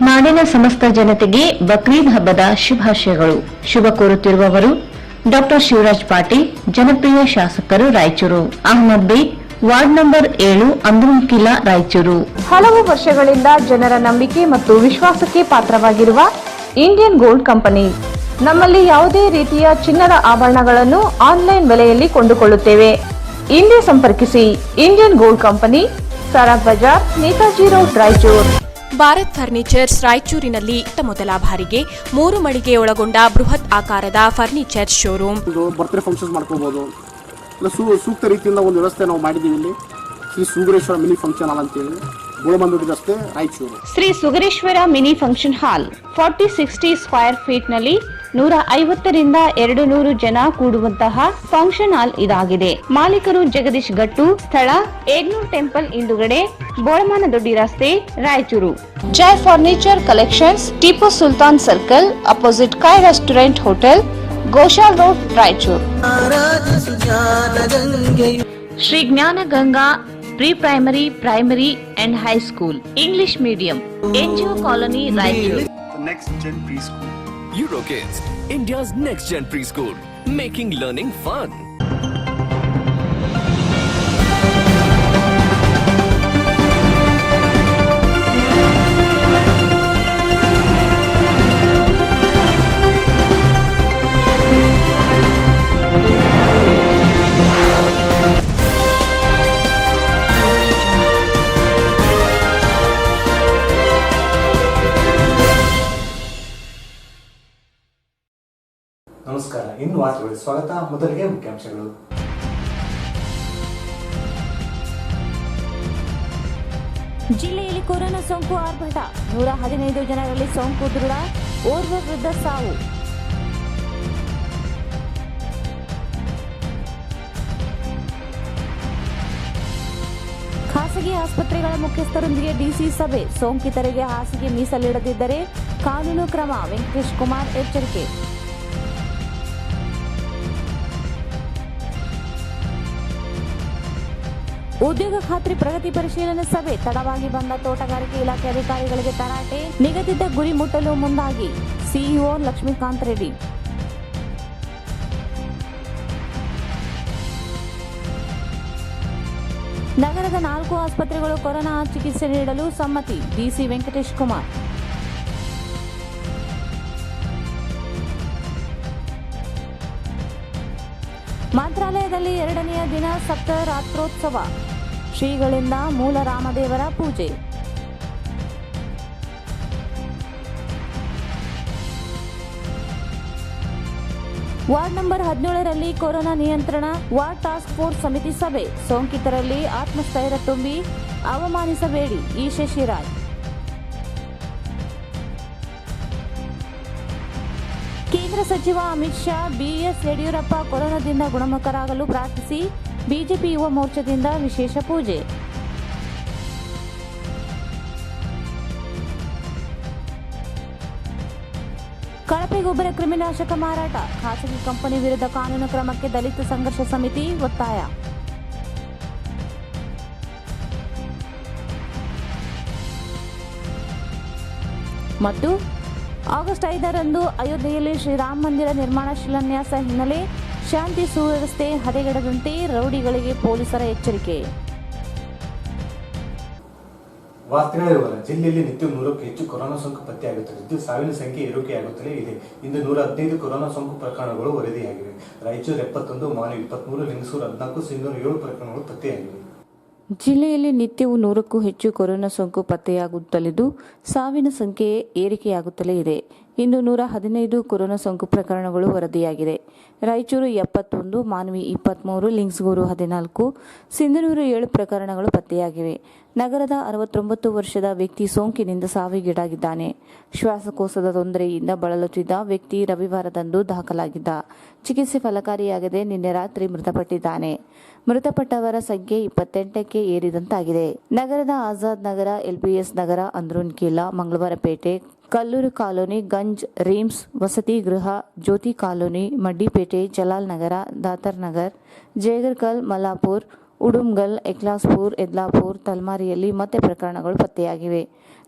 ನಾಡಿನ ಸಮಸ್ತ ಜನತೆಗೆ ಬಕ್ರೀದ್ ಹಬ್ಬದ ಶುಭಾಶಯಗಳು. ಶುಭ ಕೋರುತ್ತಿರುವವರು ಡಾಕ್ಟರ್ ಶಿವರಾಜ್ ಪಾಟೀಲ್, ಜನಪ್ರಿಯ ಶಾಸಕರು, ರಾಯಚೂರು. Ahmed Beg, ward number 7, ಅಂದ್ರೂನ್ಕಿಲಾ, Raichur. ಹಲವು ವರ್ಷಗಳಿಂದ ಜನರ ನಂಬಿಕೆ ಮತ್ತು ವಿಶ್ವಾಸಕ್ಕೆ ಪಾತ್ರವಾಗಿರುವ ಇಂಡಿಯನ್ ಗೋಲ್ಡ್ ಕಂಪನಿ. ನಮ್ಮಲ್ಲಿ ಯಾವುದೇ ರೀತಿಯ ಚಿನ್ನದ ಆಭರಣಗಳನ್ನು ಆನ್ಲೈನ್ ಬೆಲೆಯಲ್ಲಿ ಕೊಂಡುಕೊಳ್ಳುತ್ತೇವೆ. ಇಂದೇ ಸಂಪರ್ಕಿಸಿ. Indian gold company, Sarag Bazar, Netaji road, Raichur. Bharat furnitures ರಾಯಚೂರಿನಲ್ಲಿ ಮೊದಲ ಬಾರಿಗೆ 3 ಮಳಿಗೆ ಒಳಗೊಂಡ ಬೃಹತ್ ಆಕಾರದ ಫರ್ನಿಚರ್ ಶೋರೂಮ್. ಬರ್ತ್ಡೇ ಫಂಕ್ಷನ್ಸ್ ಮಾಡ್ಕೋಬಹುದು. ಸೂಕ್ತ ರೀತಿಯಿಂದ ಒಂದು ವ್ಯವಸ್ಥೆ ನಾವು ಮಾಡಿದ್ದೀವಿ. ಇಲ್ಲಿ Shri Sugareshwara mini function hall ಅಂತೇಳಿ ಗೋಳಬಂದೂರು ರಸ್ತೆ, ರಾಯಚೂರು. ಶ್ರೀ ಸುಗರೇಶ್ವರ ಮಿನಿ ಫಂಕ್ಷನ್ ಹಾಲ್ 40-60 ಸ್ಕ್ವೇರ್ ಫೀಟ್ ನಲ್ಲಿ 150 ರಿಂದ 200 ಜನ ಕೂಡುವಂತಹ ಫಂಕ್ಷನ್ ಹಾಲ್ ಇದಾಗಿದೆ. ಮಾಲೀಕರು ಜಗದೀಶ್ ಗಟ್ಟು. ಸ್ಥಳ ಏಗ್ನೂರ್ ಟೆಂಪಲ್ ಹಿಂದುಗಡೆ, ಬೋಳಮಾನದೊಡ್ಡಿ ರಸ್ತೆ, Raichur. Jai furniture collections, Tippu Sultan circle, opposite Kai restaurant hotel, Goshal road, Raichur. Shri Jnana Ganga pre primary, primary and high school, English medium, NGO colony, Raichur. Next Gen Preschool. Eurokids, India's next gen preschool, making learning fun. ನಮಸ್ಕಾರ. ಇನ್ನು ವಾರ್ತೆಗಳಿಗೆ ಸ್ವಾಗತ. ಮೊದಲಿಗೆ ಮುಖ್ಯಾಂಶಗಳು. ಜಿಲ್ಲೆಯಲ್ಲಿ ಕೊರೋನಾ ಸೋಂಕು ಆರ್ಭಟ. 115 ಜನರಲ್ಲಿ ಸೋಂಕು ದೃಢ. ಓರ್ವ ವೃದ್ಧ ಸಾವು. ಖಾಸಗಿ ಆಸ್ಪತ್ರೆಗಳ ಮುಖ್ಯಸ್ಥರೊಂದಿಗೆ ಡಿಸಿ ಸಭೆ. ಸೋಂಕಿತರಿಗೆ ಹಾಸಿಗೆ ಮೀಸಲಿಡದಿದ್ದರೆ ಕಾನೂನು ಕ್ರಮ. ವೆಂಕಟೇಶ್ ಕುಮಾರ್ ಎಚ್ಚರಿಕೆ. ಉದ್ಯೋಗ ಖಾತ್ರಿ ಪ್ರಗತಿ ಪರಿಶೀಲನೆ ಸಭೆ. ತಡವಾಗಿ ಬಂದ ತೋಟಗಾರಿಕೆ ಇಲಾಖೆ ಅಧಿಕಾರಿಗಳಿಗೆ ತರಾಟೆ. ನಿಗದಿತ ಗುರಿ ಮುಟ್ಟಲು ಮುಂದಾಗಿ ಸಿಇಒ ಲಕ್ಷ್ಮೀಕಾಂತ್ ರೆಡ್ಡಿ. ನಗರದ 4 ಆಸ್ಪತ್ರೆಗಳು ಕೊರೋನಾ ಚಿಕಿತ್ಸೆ ನೀಡಲು ಸಮ್ಮತಿ. ಡಿಸಿ ವೆಂಕಟೇಶ್ ಕುಮಾರ್. ಮಂತ್ರಾಲಯದಲ್ಲಿ 2ನೇ ದಿನ ಸಪ್ತರಾತ್ರೋತ್ಸವ. ಶ್ರೀಗಳಿಂದ ಮೂಲ ರಾಮದೇವರ ಪೂಜೆ. ವಾರ್ಡ್ ನಂಬರ್ 17ರಲ್ಲಿ ಕೊರೋನಾ ನಿಯಂತ್ರಣ ವಾರ್ಡ್ ಟಾಸ್ಕ್ ಫೋರ್ಸ್ ಸಮಿತಿ ಸಭೆ. ಸೋಂಕಿತರಲ್ಲಿ ಆತ್ಮಸ್ಥೈರ್ಯ ತುಂಬಿ ಅವಮಾನಿಸಬೇಡಿ. ಇ ಶಶಿರಾಜ್. ಕೇಂದ್ರ ಸಚಿವ ಅಮಿತ್ ಶಾ, ಬಿಎಸ್ ಯಡಿಯೂರಪ್ಪ ಕೊರೋನಾದಿಂದ ಗುಣಮುಖರಾಗಲು ಪ್ರಾರ್ಥಿಸಿ. ಬಿಜೆಪಿ ಯುವ ಮೋರ್ಚಾದಿಂದ ವಿಶೇಷ ಪೂಜೆ. ಕಳಪೆ ಗೊಬ್ಬರ ಕ್ರಿಮಿನಾಶಕ ಮಾರಾಟ. ಖಾಸಗಿ ಕಂಪನಿ ವಿರುದ್ಧ ಕಾನೂನು ಕ್ರಮಕ್ಕೆ ದಲಿತ ಸಂಘರ್ಷ ಸಮಿತಿ ಒತ್ತಾಯ. ಮತ್ತು ಆಗಸ್ಟ್ 5ರಂದು ಅಯೋಧ್ಯೆಯಲ್ಲಿ ಶ್ರೀರಾಮ ಮಂದಿರ ನಿರ್ಮಾಣ ಶಿಲಾನ್ಯಾಸ ಹಿನ್ನೆಲೆ ಶಾಂತಿ ಸುವ್ಯವಸ್ಥೆ ಹದಗೆಡದಂತೆ ರೌಡಿಗಳಿಗೆ ಪೊಲೀಸರ ಎಚ್ಚರಿಕೆ. ವಾರ್ತೆಗಳ ವಿವರ. ಜಿಲ್ಲೆಯಲ್ಲಿ ನಿತ್ಯ 100ಕ್ಕೂ ಹೆಚ್ಚು ಕೊರೋನಾ ಸೋಂಕು ಪತ್ತೆಯಾಗುತ್ತಿದ್ದು ಸಾವಿನ ಸಂಖ್ಯೆ ಏರಿಕೆಯಾಗುತ್ತಲೇ ಇದೆ. ಇಂದು 115 ಕೊರೋನಾ ಸೋಂಕು ಪ್ರಕರಣಗಳು ವರದಿಯಾಗಿವೆ. ರಾಯಚೂರು 71, ಮಾನವಿ 23, ಲಿಂಗಸೂರು 14, ಸಿಂಧೂರು 7 ಪ್ರಕರಣಗಳು ಪತ್ತೆಯಾಗಿವೆ. ಜಿಲ್ಲೆಯಲ್ಲಿ ನಿತ್ಯವೂ 100ಕ್ಕೂ ಹೆಚ್ಚು ಕೊರೋನಾ ಸೋಂಕು ಪತ್ತೆಯಾಗುತ್ತಲಿದ್ದು ಸಾವಿನ ಸಂಖ್ಯೆ ಏರಿಕೆಯಾಗುತ್ತಲೇ ಇದೆ. ಇಂದು 115 ಕೊರೋನಾ ಸೋಂಕು ಪ್ರಕರಣಗಳು ವರದಿಯಾಗಿದೆ. ರಾಯಚೂರು 71, ಮಾನ್ವಿ 23, ಲಿಂಗಸೂರು 14, ಸಿಂಧನೂರು 7 ಪ್ರಕರಣಗಳು ಪತ್ತೆಯಾಗಿವೆ. ನಗರದ 69 ವರ್ಷದ ವ್ಯಕ್ತಿ ಸೋಂಕಿನಿಂದ ಸಾವಿಗೀಡಾಗಿದ್ದಾನೆ. ಶ್ವಾಸಕೋಶದ ತೊಂದರೆಯಿಂದ ಬಳಲುತ್ತಿದ್ದ ವ್ಯಕ್ತಿ ರವಿವಾರದಂದು ದಾಖಲಾಗಿದ್ದ. ಚಿಕಿತ್ಸೆ ಫಲಕಾರಿಯಾಗದೆ ನಿನ್ನೆ ರಾತ್ರಿ ಮೃತಪಟ್ಟಿದ್ದಾನೆ. ಮೃತಪಟ್ಟವರ ಸಂಖ್ಯೆ 28ಕ್ಕೆ ಏರಿದಂತಾಗಿದೆ. ನಗರದ ಆಜಾದ್ ನಗರ, ಎಲ್ಬಿಎಸ್ ನಗರ, ಅಂದ್ರೂನ್ಕಿಲಾ, ಮಂಗಳವಾರಪೇಟೆ, ಕಲ್ಲೂರು ಕಾಲೋನಿ, ಗಂಜ್, ರೀಮ್ಸ್, ವಸತಿ ಗೃಹ, ಜ್ಯೋತಿ ಕಾಲೋನಿ, ಮಡ್ಡಿಪೇಟೆ, ಜಲಾಲ್ ನಗರ, ದಾತರ್ ನಗರ್, ಜೇಗರ್ಕಲ್, ಮಲ್ಲಾಪುರ್, ಉಡುಮ್ಗಲ್, ಎಕ್ಲಾಸ್ಪುರ್, ಎದ್ಲಾಪುರ್, ತಲ್ಮಾರಿಯಲ್ಲಿ ಮತ್ತೆ ಪ್ರಕರಣಗಳು ಪತ್ತೆಯಾಗಿವೆ.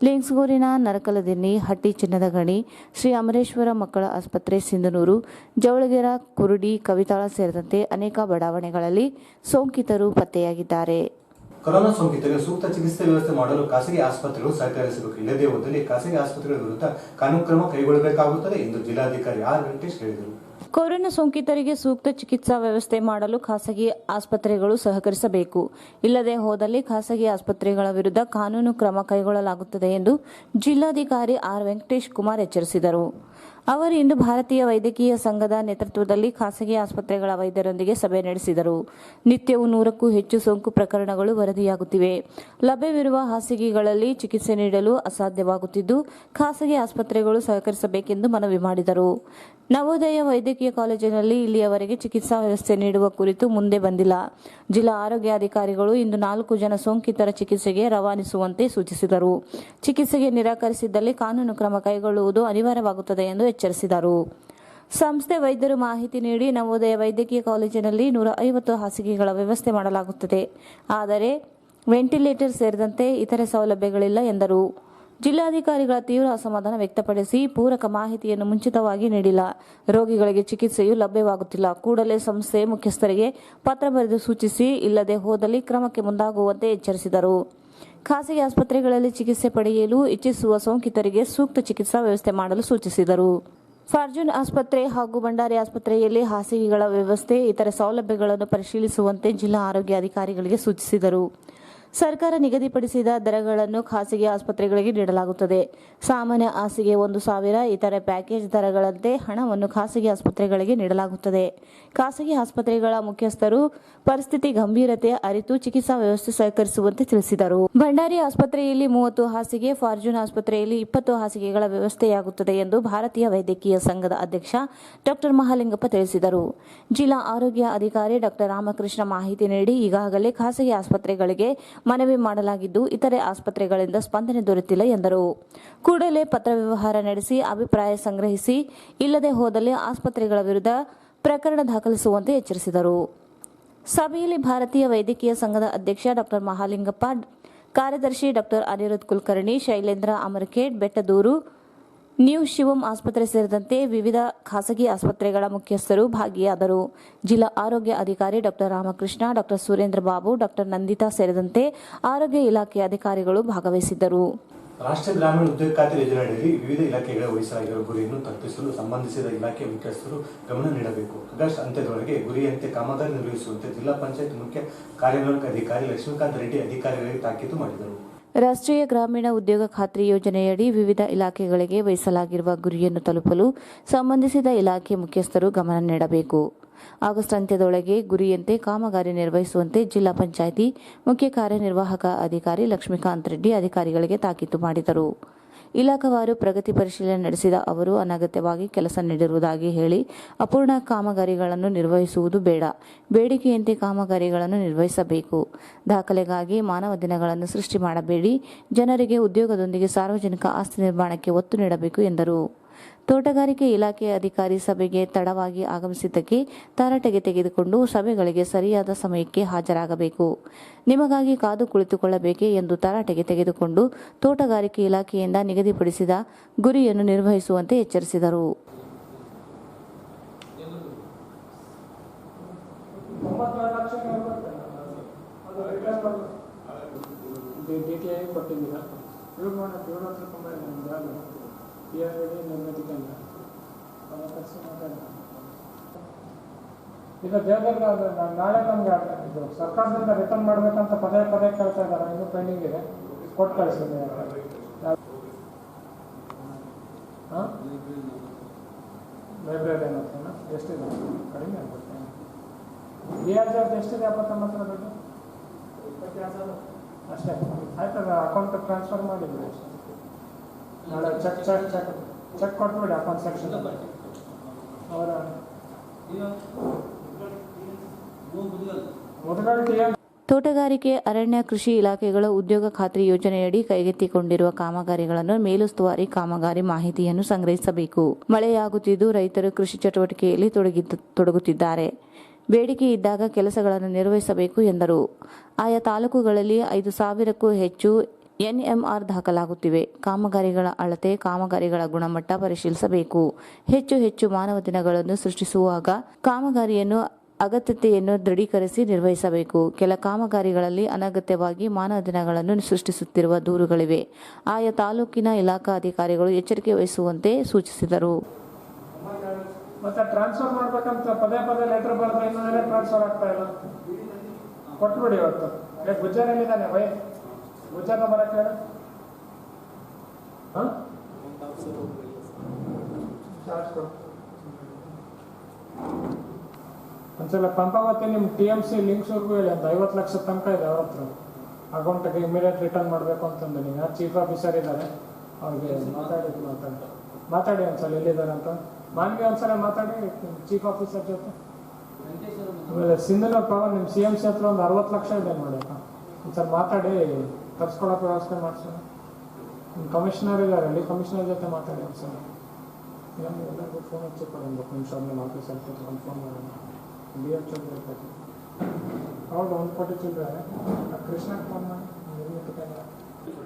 ಲಿಂಗ್ಸ್ಗೂರಿನ ನರಕಲದಿನ್ನಿ, ಹಟ್ಟಿ ಚಿನ್ನದ ಗಣಿ, ಶ್ರೀ ಅಮರೇಶ್ವರ ಮಕ್ಕಳ ಆಸ್ಪತ್ರೆ ಸಿಂಧನೂರು, ಜವಳಗೆರ, ಕುರುಡಿ, ಕವಿತಾಳ ಸೇರಿದಂತೆ ಅನೇಕ ಬಡಾವಣೆಗಳಲ್ಲಿ ಸೋಂಕಿತರು ಪತ್ತೆಯಾಗಿದ್ದಾರೆ. ಕೊರೋನಾ ಸೋಂಕಿತರಿಗೆ ಸೂಕ್ತ ಚಿಕಿತ್ಸೆ ವ್ಯವಸ್ಥೆ ಮಾಡಲು ಖಾಸಗಿ ಆಸ್ಪತ್ರೆಗಳು ಸಹಕರಿಸಬೇಕು. ಇಲ್ಲದೇ ಹೋದಲ್ಲಿ ಖಾಸಗಿ ಆಸ್ಪತ್ರೆಗಳ ವಿರುದ್ಧ ಕಾನೂನು ಕ್ರಮ ಕೈಗೊಳ್ಳಬೇಕಾಗುತ್ತದೆ ಎಂದು ಜಿಲ್ಲಾಧಿಕಾರಿ ಆರ್ ವೆಂಕಟೇಶ್ ಹೇಳಿದರು. ಕೊರೋನಾ ಸೋಂಕಿತರಿಗೆ ಸೂಕ್ತ ಚಿಕಿತ್ಸಾ ವ್ಯವಸ್ಥೆ ಮಾಡಲು ಖಾಸಗಿ ಆಸ್ಪತ್ರೆಗಳು ಸಹಕರಿಸಬೇಕು. ಇಲ್ಲದೆ ಹೋದಲ್ಲಿ ಖಾಸಗಿ ಆಸ್ಪತ್ರೆಗಳ ವಿರುದ್ಧ ಕಾನೂನು ಕ್ರಮ ಕೈಗೊಳ್ಳಲಾಗುತ್ತದೆ ಎಂದು ಜಿಲ್ಲಾಧಿಕಾರಿ ಆರ್ ವೆಂಕಟೇಶ್ ಕುಮಾರ್ ಎಚ್ಚರಿಸಿದರು. ಅವರು ಇಂದು ಭಾರತೀಯ ವೈದ್ಯಕೀಯ ಸಂಘದ ನೇತೃತ್ವದಲ್ಲಿ ಖಾಸಗಿ ಆಸ್ಪತ್ರೆಗಳ ವೈದ್ಯರೊಂದಿಗೆ ಸಭೆ ನಡೆಸಿದರು. ನಿತ್ಯವೂ 100ಕ್ಕೂ ಹೆಚ್ಚು ಸೋಂಕು ಪ್ರಕರಣಗಳು ವರದಿಯಾಗುತ್ತಿವೆ. ಲಭ್ಯವಿರುವ ಹಾಸಿಗೆಗಳಲ್ಲಿ ಚಿಕಿತ್ಸೆ ನೀಡಲು ಅಸಾಧ್ಯವಾಗುತ್ತಿದ್ದು, ಖಾಸಗಿ ಆಸ್ಪತ್ರೆಗಳು ಸಹಕರಿಸಬೇಕೆಂದು ಮನವಿ ಮಾಡಿದರು. ನವೋದಯ ವೈದ್ಯಕೀಯ ಕಾಲೇಜಿನಲ್ಲಿ ಇಲ್ಲಿಯವರೆಗೆ ಚಿಕಿತ್ಸಾ ವ್ಯವಸ್ಥೆ ನೀಡುವ ಕುರಿತು ಮುಂದೆ ಬಂದಿಲ್ಲ. ಜಿಲ್ಲಾ ಆರೋಗ್ಯಾಧಿಕಾರಿಗಳು ಇಂದು 4 ಜನ ಸೋಂಕಿತರ ಚಿಕಿತ್ಸೆಗೆ ರವಾನಿಸುವಂತೆ ಸೂಚಿಸಿದರು. ಚಿಕಿತ್ಸೆಗೆ ನಿರಾಕರಿಸಿದ್ದಲ್ಲಿ ಕಾನೂನು ಕ್ರಮ ಕೈಗೊಳ್ಳುವುದು ಅನಿವಾರ್ಯವಾಗುತ್ತದೆ ಎಂದು ಎಚ್ಚರಿಸಿದರು. ಸಂಸ್ಥೆ ವೈದ್ಯರು ಮಾಹಿತಿ ನೀಡಿ ನವೋದಯ ವೈದ್ಯಕೀಯ ಕಾಲೇಜಿನಲ್ಲಿ 150 ಹಾಸಿಗೆಗಳ ವ್ಯವಸ್ಥೆ ಮಾಡಲಾಗುತ್ತದೆ. ಆದರೆ ವೆಂಟಿಲೇಟರ್ ಸೇರಿದಂತೆ ಇತರೆ ಸೌಲಭ್ಯಗಳಿಲ್ಲ ಎಂದರು. ಜಿಲ್ಲಾಧಿಕಾರಿಗಳ ತೀವ್ರ ಅಸಮಾಧಾನ ವ್ಯಕ್ತಪಡಿಸಿ ಪೂರಕ ಮಾಹಿತಿಯನ್ನು ಮುಂಚಿತವಾಗಿ ನೀಡಿಲ್ಲ. ರೋಗಿಗಳಿಗೆ ಚಿಕಿತ್ಸೆಯೂ ಲಭ್ಯವಾಗುತ್ತಿಲ್ಲ. ಕೂಡಲೇ ಸಂಸ್ಥೆ ಮುಖ್ಯಸ್ಥರಿಗೆ ಪತ್ರ ಬರೆದು ಸೂಚಿಸಿ, ಇಲ್ಲದೆ ಹೋದಲ್ಲಿ ಕ್ರಮಕ್ಕೆ ಮುಂದಾಗುವಂತೆ ಎಚ್ಚರಿಸಿದರು. ಖಾಸಗಿ ಆಸ್ಪತ್ರೆಗಳಲ್ಲಿ ಚಿಕಿತ್ಸೆ ಪಡೆಯಲು ಇಚ್ಛಿಸುವ ಸೋಂಕಿತರಿಗೆ ಸೂಕ್ತ ಚಿಕಿತ್ಸಾ ವ್ಯವಸ್ಥೆ ಮಾಡಲು ಸೂಚಿಸಿದರು. ಫಾರ್ಚೂನ್ ಆಸ್ಪತ್ರೆ ಹಾಗೂ ಭಂಡಾರಿ ಆಸ್ಪತ್ರೆಯಲ್ಲಿ ಹಾಸಿಗೆಗಳ ವ್ಯವಸ್ಥೆ, ಇತರೆ ಸೌಲಭ್ಯಗಳನ್ನು ಪರಿಶೀಲಿಸುವಂತೆ ಜಿಲ್ಲಾ ಆರೋಗ್ಯಾಧಿಕಾರಿಗಳಿಗೆ ಸೂಚಿಸಿದರು. ಸರ್ಕಾರ ನಿಗದಿಪಡಿಸಿದ ದರಗಳನ್ನು ಖಾಸಗಿ ಆಸ್ಪತ್ರೆಗಳಿಗೆ ನೀಡಲಾಗುತ್ತದೆ. ಸಾಮಾನ್ಯ ಹಾಸಿಗೆ 1,000, ಇತರೆ ಪ್ಯಾಕೇಜ್ ದರಗಳಂತೆ ಹಣವನ್ನು ಖಾಸಗಿ ಆಸ್ಪತ್ರೆಗಳಿಗೆ ನೀಡಲಾಗುತ್ತದೆ. ಖಾಸಗಿ ಆಸ್ಪತ್ರೆಗಳ ಮುಖ್ಯಸ್ಥರು ಪರಿಸ್ಥಿತಿ ಗಂಭೀರತೆ ಅರಿತು ಚಿಕಿತ್ಸಾ ವ್ಯವಸ್ಥೆ ಸಹಕರಿಸುವಂತೆ ತಿಳಿಸಿದರು. ಭಂಡಾರಿ ಆಸ್ಪತ್ರೆಯಲ್ಲಿ 30 ಹಾಸಿಗೆ, ಫಾರ್ಚೂನ್ ಆಸ್ಪತ್ರೆಯಲ್ಲಿ 20 ಹಾಸಿಗೆಗಳ ವ್ಯವಸ್ಥೆಯಾಗುತ್ತದೆ ಎಂದು ಭಾರತೀಯ ವೈದ್ಯಕೀಯ ಸಂಘದ ಅಧ್ಯಕ್ಷ ಡಾ ಮಹಾಲಿಂಗಪ್ಪ ತಿಳಿಸಿದರು. ಜಿಲ್ಲಾ ಆರೋಗ್ಯ ಅಧಿಕಾರಿ ಡಾ ರಾಮಕೃಷ್ಣ ಮಾಹಿತಿ ನೀಡಿ, ಈಗಾಗಲೇ ಖಾಸಗಿ ಆಸ್ಪತ್ರೆಗಳಿಗೆ ಮನವಿ ಮಾಡಲಾಗಿದ್ದು, ಇತರೆ ಆಸ್ಪತ್ರೆಗಳಿಂದ ಸ್ಪಂದನೆ ದೊರೆತಿಲ್ಲ ಎಂದರು. ಕೂಡಲೇ ಪತ್ರ ವ್ಯವಹಾರ ನಡೆಸಿ ಅಭಿಪ್ರಾಯ ಸಂಗ್ರಹಿಸಿ, ಇಲ್ಲದೆ ಹೋದಲ್ಲಿ ಆಸ್ಪತ್ರೆಗಳ ವಿರುದ್ಧ ಪ್ರಕರಣ ದಾಖಲಿಸುವಂತೆ ಎಚ್ಚರಿಸಿದರು. ಸಭೆಯಲ್ಲಿ ಭಾರತೀಯ ವೈದ್ಯಕೀಯ ಸಂಘದ ಅಧ್ಯಕ್ಷ ಡಾ ಮಹಾಲಿಂಗಪ್ಪ, ಕಾರ್ಯದರ್ಶಿ ಡಾ ಅನಿರುದ್ಧ್ ಕುಲಕರ್ಣಿ, ಶೈಲೇಂದ್ರ ಅಮರಖೇಡ್, ಬೆಟ್ಟದೂರು, ನ್ಯೂ ಶಿವಂ ಆಸ್ಪತ್ರೆ ಸೇರಿದಂತೆ ವಿವಿಧ ಖಾಸಗಿ ಆಸ್ಪತ್ರೆಗಳ ಮುಖ್ಯಸ್ಥರು ಭಾಗಿಯಾದರು. ಜಿಲ್ಲಾ ಆರೋಗ್ಯ ಅಧಿಕಾರಿ ಡಾ ರಾಮಕೃಷ್ಣ, ಡಾ ಸುರೇಂದ್ರ ಬಾಬು, ಡಾ ನಂದಿತಾ ಸೇರಿದಂತೆ ಆರೋಗ್ಯ ಇಲಾಖೆ ಅಧಿಕಾರಿಗಳು ಭಾಗವಹಿಸಿದ್ದರು. ರಾಷ್ಟ್ರೀಯ ಗ್ರಾಮೀಣ ಉದ್ಯೋಗ ಖಾತೆ ಯೋಜನೆಯಡಿಯಲ್ಲಿ ವಿವಿಧ ಇಲಾಖೆಗಳ ವಹಿಸಲಾಗಿರುವ ಗುರಿಯನ್ನು ತಲುಪಿಸಲು ಸಂಬಂಧಿಸಿದ ಇಲಾಖೆ ಮುಖ್ಯಸ್ಥರು ಗಮನ ನೀಡಬೇಕು. ಆಗಸ್ಟ್ ಅಂತ್ಯದೊಳಗೆ ಗುರಿಯಂತೆ ಕಾಮಗಾರಿ ನಿರ್ವಹಿಸುವಂತೆ ಜಿಲ್ಲಾ ಪಂಚಾಯತ್ ಮುಖ್ಯ ಕಾರ್ಯನಿರ್ವಾಹಕ ಅಧಿಕಾರಿ ಲಕ್ಷ್ಮೀಕಾಂತ್ ರೆಡ್ಡಿ ಅಧಿಕಾರಿಗಳಿಗೆ ತಾಕೀತು ಮಾಡಿದರು. ರಾಷ್ಟ್ರೀಯ ಗ್ರಾಮೀಣ ಉದ್ಯೋಗ ಖಾತ್ರಿ ಯೋಜನೆಯಡಿ ವಿವಿಧ ಇಲಾಖೆಗಳಿಗೆ ವಹಿಸಲಾಗಿರುವ ಗುರಿಯನ್ನು ತಲುಪಲು ಸಂಬಂಧಿಸಿದ ಇಲಾಖೆ ಮುಖ್ಯಸ್ಥರು ಗಮನ ನೀಡಬೇಕು. ಆಗಸ್ಟ್ ಅಂತ್ಯದೊಳಗೆ ಗುರಿಯಂತೆ ಕಾಮಗಾರಿ ನಿರ್ವಹಿಸುವಂತೆ ಜಿಲ್ಲಾ ಪಂಚಾಯಿತಿ ಮುಖ್ಯ ಕಾರ್ಯನಿರ್ವಾಹಕ ಅಧಿಕಾರಿ ಲಕ್ಷ್ಮೀಕಾಂತ್ ರೆಡ್ಡಿ ಅಧಿಕಾರಿಗಳಿಗೆ ತಾಕೀತು ಮಾಡಿದರು. ಇಲಾಖಾವಾರು ಪ್ರಗತಿ ಪರಿಶೀಲನೆ ನಡೆಸಿದ ಅವರು ಅನಗತ್ಯವಾಗಿ ಕೆಲಸ ನೀಡಿರುವುದಾಗಿ ಹೇಳಿ ಅಪೂರ್ಣ ಕಾಮಗಾರಿಗಳನ್ನು ನಿರ್ವಹಿಸುವುದು ಬೇಡ. ಬೇಡಿಕೆಯಂತೆ ಕಾಮಗಾರಿಗಳನ್ನು ನಿರ್ವಹಿಸಬೇಕು. ದಾಖಲೆಗಾಗಿ ಮಾನವ ದಿನಗಳನ್ನು ಸೃಷ್ಟಿ ಮಾಡಬೇಡಿ. ಜನರಿಗೆ ಉದ್ಯೋಗದೊಂದಿಗೆ ಸಾರ್ವಜನಿಕ ಆಸ್ತಿ ನಿರ್ಮಾಣಕ್ಕೆ ಒತ್ತು ನೀಡಬೇಕು ಎಂದರು. ತೋಟಗಾರಿಕೆ ಇಲಾಖೆ ಅಧಿಕಾರಿ ಸಭೆಗೆ ತಡವಾಗಿ ಆಗಮಿಸಿದ್ದಕ್ಕೆ ತರಾಟೆಗೆ ತೆಗೆದುಕೊಂಡು ಸಭೆಗಳಿಗೆ ಸರಿಯಾದ ಸಮಯಕ್ಕೆ ಹಾಜರಾಗಬೇಕು. ನಿಮಗಾಗಿ ಕಾದು ಕುಳಿತುಕೊಳ್ಳಬೇಕೆ ಎಂದು ತರಾಟೆಗೆ ತೆಗೆದುಕೊಂಡು ತೋಟಗಾರಿಕೆ ಇಲಾಖೆಯಿಂದ ನಿಗದಿಪಡಿಸಿದ ಗುರಿಯನ್ನು ನಿರ್ವಹಿಸುವಂತೆ ಎಚ್ಚರಿಸಿದರು. ಈಗ ದೇವದಲ್ಲಿ ನಾಳೆ ನಮ್ಗೆ ಇದು ಸರ್ಕಾರದಿಂದ ರಿಟರ್ನ್ ಮಾಡ್ಬೇಕಂತ ಪದೇ ಪದೇ ಕೇಳ್ತಾ ಇದ್ದಾರೆ. ಇನ್ನೂ ಪೆಂಡಿಂಗ್ ಇದೆ, ಕೊಟ್ಟು ಕಳಿಸಿದೆ. ಹಾಂ, ಲೈಬ್ರರಿ ಅನ್ನೋಣ ಎಷ್ಟಿದೆ? ಕಡಿಮೆ ಆಗ್ಬಿಡ್ತೇನೆ. BRJ ಎಷ್ಟಿದೆ? 79 ದುಡ್ಡು ಅಷ್ಟೇ. ಆಯ್ತು, ಅಕೌಂಟ್ ಟ್ರಾನ್ಸ್ಫರ್ ಮಾಡಿಬಿಡಿ ಅಷ್ಟೇ. ನಾಳೆ ಚೆಕ್ ಕೊಟ್ಬಿಡಿ ಅಕೌಂಟ್ ಸೆಕ್ಷನ್ ಅವರ ತೋಟಗಾರಿಕೆ, ಅರಣ್ಯ, ಕೃಷಿ ಇಲಾಖೆಗಳ ಉದ್ಯೋಗ ಖಾತ್ರಿ ಯೋಜನೆಯಡಿ ಕೈಗೆತ್ತಿಕೊಂಡಿರುವ ಕಾಮಗಾರಿಗಳನ್ನು ಮೇಲುಸ್ತುವಾರಿ ಕಾಮಗಾರಿ ಮಾಹಿತಿಯನ್ನು ಸಂಗ್ರಹಿಸಬೇಕು. ಮಳೆಯಾಗುತ್ತಿದ್ದು ರೈತರು ಕೃಷಿ ಚಟುವಟಿಕೆಯಲ್ಲಿ ತೊಡಗುತ್ತಿದ್ದಾರೆ. ಬೇಡಿಕೆ ಇದ್ದಾಗ ಕೆಲಸಗಳನ್ನು ನಿರ್ವಹಿಸಬೇಕು ಎಂದರು. ಆಯಾ ತಾಲೂಕುಗಳಲ್ಲಿ 5,000ಕ್ಕೂ ಹೆಚ್ಚು ಎನ್ಎಂಆರ್ ದಾಖಲಾಗುತ್ತಿವೆ. ಕಾಮಗಾರಿಗಳ ಅಳತೆ, ಕಾಮಗಾರಿಗಳ ಗುಣಮಟ್ಟ ಪರಿಶೀಲಿಸಬೇಕು. ಹೆಚ್ಚು ಮಾನವ ದಿನಗಳನ್ನು ಸೃಷ್ಟಿಸುವಾಗ ಕಾಮಗಾರಿಯನ್ನು ಅಗತ್ಯತೆಯನ್ನು ದೃಢೀಕರಿಸಿ ನಿರ್ವಹಿಸಬೇಕು. ಕೆಲ ಕಾಮಗಾರಿಗಳಲ್ಲಿ ಅನಗತ್ಯವಾಗಿ ಮಾನವ ದಿನಗಳನ್ನು ಸೃಷ್ಟಿಸುತ್ತಿರುವ ದೂರುಗಳಿವೆ. ಆಯಾ ತಾಲೂಕಿನ ಇಲಾಖಾ ಅಧಿಕಾರಿಗಳು ಎಚ್ಚರಿಕೆ ವಹಿಸುವಂತೆ ಸೂಚಿಸಿದರು. ಮತ್ತೆ ಟ್ರಾನ್ಸ್ಫರ್ ಮಾಡ್ಬೇಕಂತ ಪದೇ ಲೆಟರ್ ಬರೆದ್ರೆ ಇನ್ನೊಂದೇ ಟ್ರಾನ್ಸ್ಫರ್ ಆಗ್ತಾ ಇಲ್ಲ. ಕೊಟ್ಬಿಡಿ ಇವತ್ತು. ಗುಜ್ಜಾರಲ್ಲಿದ್ದಾನೆ ವೈ ಗುಜ್ಜಾರ ಬರಕ್ಕೆ ಹೇಳ. ಒಂದ್ಸಲ ಪಂಪಾವತಿ ನಿಮ್ಮ TMC ಲಿಂಕ್ಸ್ವರೆಗೂ ಹೇಳಿ ಅಂತ 50 ಲಕ್ಷ ತನಕ ಇದೆ ಅವ್ರ ಹತ್ರ. ಅಕೌಂಟಿಗೆ ಇಮಿಡಿಯೇಟ್ ರಿಟರ್ನ್ ಮಾಡಬೇಕು ಅಂತಂದು ನೀವು ಚೀಫ್ ಆಫೀಸರ್ ಇದ್ದಾರೆ, ಅವ್ರಿಗೆ ಮಾತಾಡಿ ಒಂದ್ಸಲ ಎಲ್ಲಿದ್ದಾರೆ ಅಂತ. ಮಾನ್ಗೆ ಒಂದ್ಸಲ ಮಾತಾಡಿ ಚೀಫ್ ಆಫೀಸರ್ ಜೊತೆ. ಆಮೇಲೆ ಸಿಂಧನ ಪವನ್ ನಿಮ್ಮ CMC ಹತ್ರ ಒಂದು 60 ಲಕ್ಷ ಇದೆ ನೋಡಿ. ಒಂದ್ಸಲ ಮಾತಾಡಿ ತರ್ಸ್ಕೊಳಕ್ಕೆ ವ್ಯವಸ್ಥೆ ಮಾಡಿಸೋಣ. ನಿಮ್ಮ ಕಮಿಷನರ್ ಇದ್ದಾರೆ ಅಲ್ಲಿ, ಕಮಿಷನರ್ ಜೊತೆ ಮಾತಾಡಿ ಒಂದ್ಸಲ. ಎಲ್ಲರಿಗೂ ಫೋನ್ ಹಚ್ಚಿ ಕೊಡಿ, ಒಂದು ನಿಮಿಷ ನಿಮ್ಮ ಆಫೀಸಲ್ಲಿ ಕೂತ್ಕೊಂಡು ಫೋನ್ ಮಾಡೋಣ. DHO ಇರ್ತೈತಿ ಹೌದು, 1 ಕೋಟಿ ಚಿಲ್ಲರೆ. ಕೃಷ್ಣಕ್ಕೆ ಫೋನ್ ಮಾಡಿ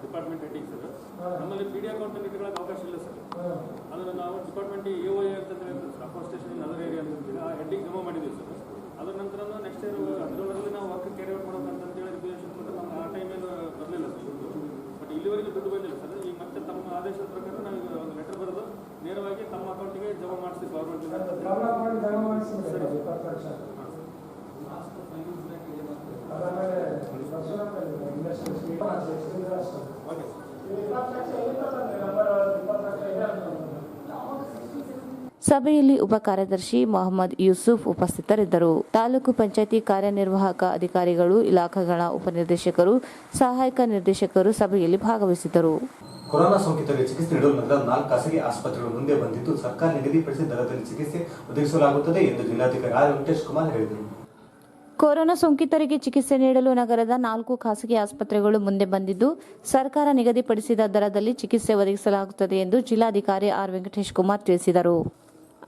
ಡಿಪಾರ್ಟ್ಮೆಂಟ್ ಹೆಡ್ಡಿಂಗ್ ಸರ್. ನಮ್ಮಲ್ಲಿ PD ಅಕೌಂಟಲ್ಲಿ ಇಟ್ಕೊಳ್ಳೋಕೆ ಅವಕಾಶ ಇಲ್ಲ ಸರ್. ಅದನ್ನು ನಾವು ಡಿಪಾರ್ಟ್ಮೆಂಟ್ AOA ಅಂತಂದ್ರೆ ಅಫೋಸ್ಟೇಷನ್ ಅದರ್ ಏರಿಯಾ ಅಂತ ಆ ಹೆಡ್ಡಿಂಗ್ ಜಮಾ ಮಾಡಿದ್ದೀವಿ ಸರ್. ಅದರ ನಂತರ ನೆಕ್ಸ್ಟ್ ಇಯರ್ ಅದರಲ್ಲಿ ನಾವು ವರ್ಕ್ ಕ್ಯಾರಿ ಔಟ್ ಮಾಡೋಕ್ಕಂತೇಳಿ ರಿಕ್ವೆಷನ್ ಕೊಟ್ಟು ನಮ್ಗೆ ಆ ಟೈಮಲ್ಲಿ ಬರಲಿಲ್ಲ ಸರ್. ಬಟ್ ಇಲ್ಲಿವರೆಗೆ ದುಡ್ಡು ಬಂದಿಲ್ಲ ಸರ್. ಈಗ ಮತ್ತೆ ತಮ್ಮ ಆದೇಶದ ಪ್ರಕಾರ ನಾವು ಒಂದು ಲೆಟರ್ ಬರೆದು ನೇರವಾಗಿ ತಮ್ಮ ಅಕೌಂಟಿಗೆ ಜಮಾ ಮಾಡಿಸಿ ಗೌರ್ಮೆಂಟ್ ಸಭೆಯಲ್ಲಿ ಉಪ ಕಾರ್ಯದರ್ಶಿ ಮೊಹಮ್ಮದ್ ಯೂಸುಫ್ ಉಪಸ್ಥಿತರಿದ್ದರು. ತಾಲೂಕು ಪಂಚಾಯಿತಿ ಕಾರ್ಯನಿರ್ವಾಹಕ ಅಧಿಕಾರಿಗಳು, ಇಲಾಖೆಗಳ ಉಪನಿರ್ದೇಶಕರು, ಸಹಾಯಕ ನಿರ್ದೇಶಕರು ಸಭೆಯಲ್ಲಿ ಭಾಗವಹಿಸಿದ್ದರು. ಕೊರೋನಾ ಸೋಂಕಿತರಿಗೆ ಚಿಕಿತ್ಸೆ ನೀಡಲು ನಗರದ 4 ಖಾಸಗಿ ಆಸ್ಪತ್ರೆಗಳು ಮುಂದೆ ಬಂದಿದ್ದು ಸರ್ಕಾರ ನಿಗದಿಪಡಿಸಿದ ದರದಲ್ಲಿ ಚಿಕಿತ್ಸೆ ಒದಗಿಸಲಾಗುತ್ತದೆ ಎಂದು ಜಿಲ್ಲಾಧಿಕಾರಿ ಆರ್ ವೆಂಕಟೇಶ್ ಕುಮಾರ್ ಹೇಳಿದರು. ಕೊರೋನಾ ಸೋಂಕಿತರಿಗೆ ಚಿಕಿತ್ಸೆ ನೀಡಲು ನಗರದ 4 ಖಾಸಗಿ ಆಸ್ಪತ್ರೆಗಳು ಮುಂದೆ ಬಂದಿದ್ದು ಸರ್ಕಾರ ನಿಗದಿಪಡಿಸಿದ ದರದಲ್ಲಿ ಚಿಕಿತ್ಸೆ ಒದಗಿಸಲಾಗುತ್ತದೆ ಎಂದು ಜಿಲ್ಲಾಧಿಕಾರಿ ಆರ್ ವೆಂಕಟೇಶ್ ಕುಮಾರ್ ತಿಳಿಸಿದರು.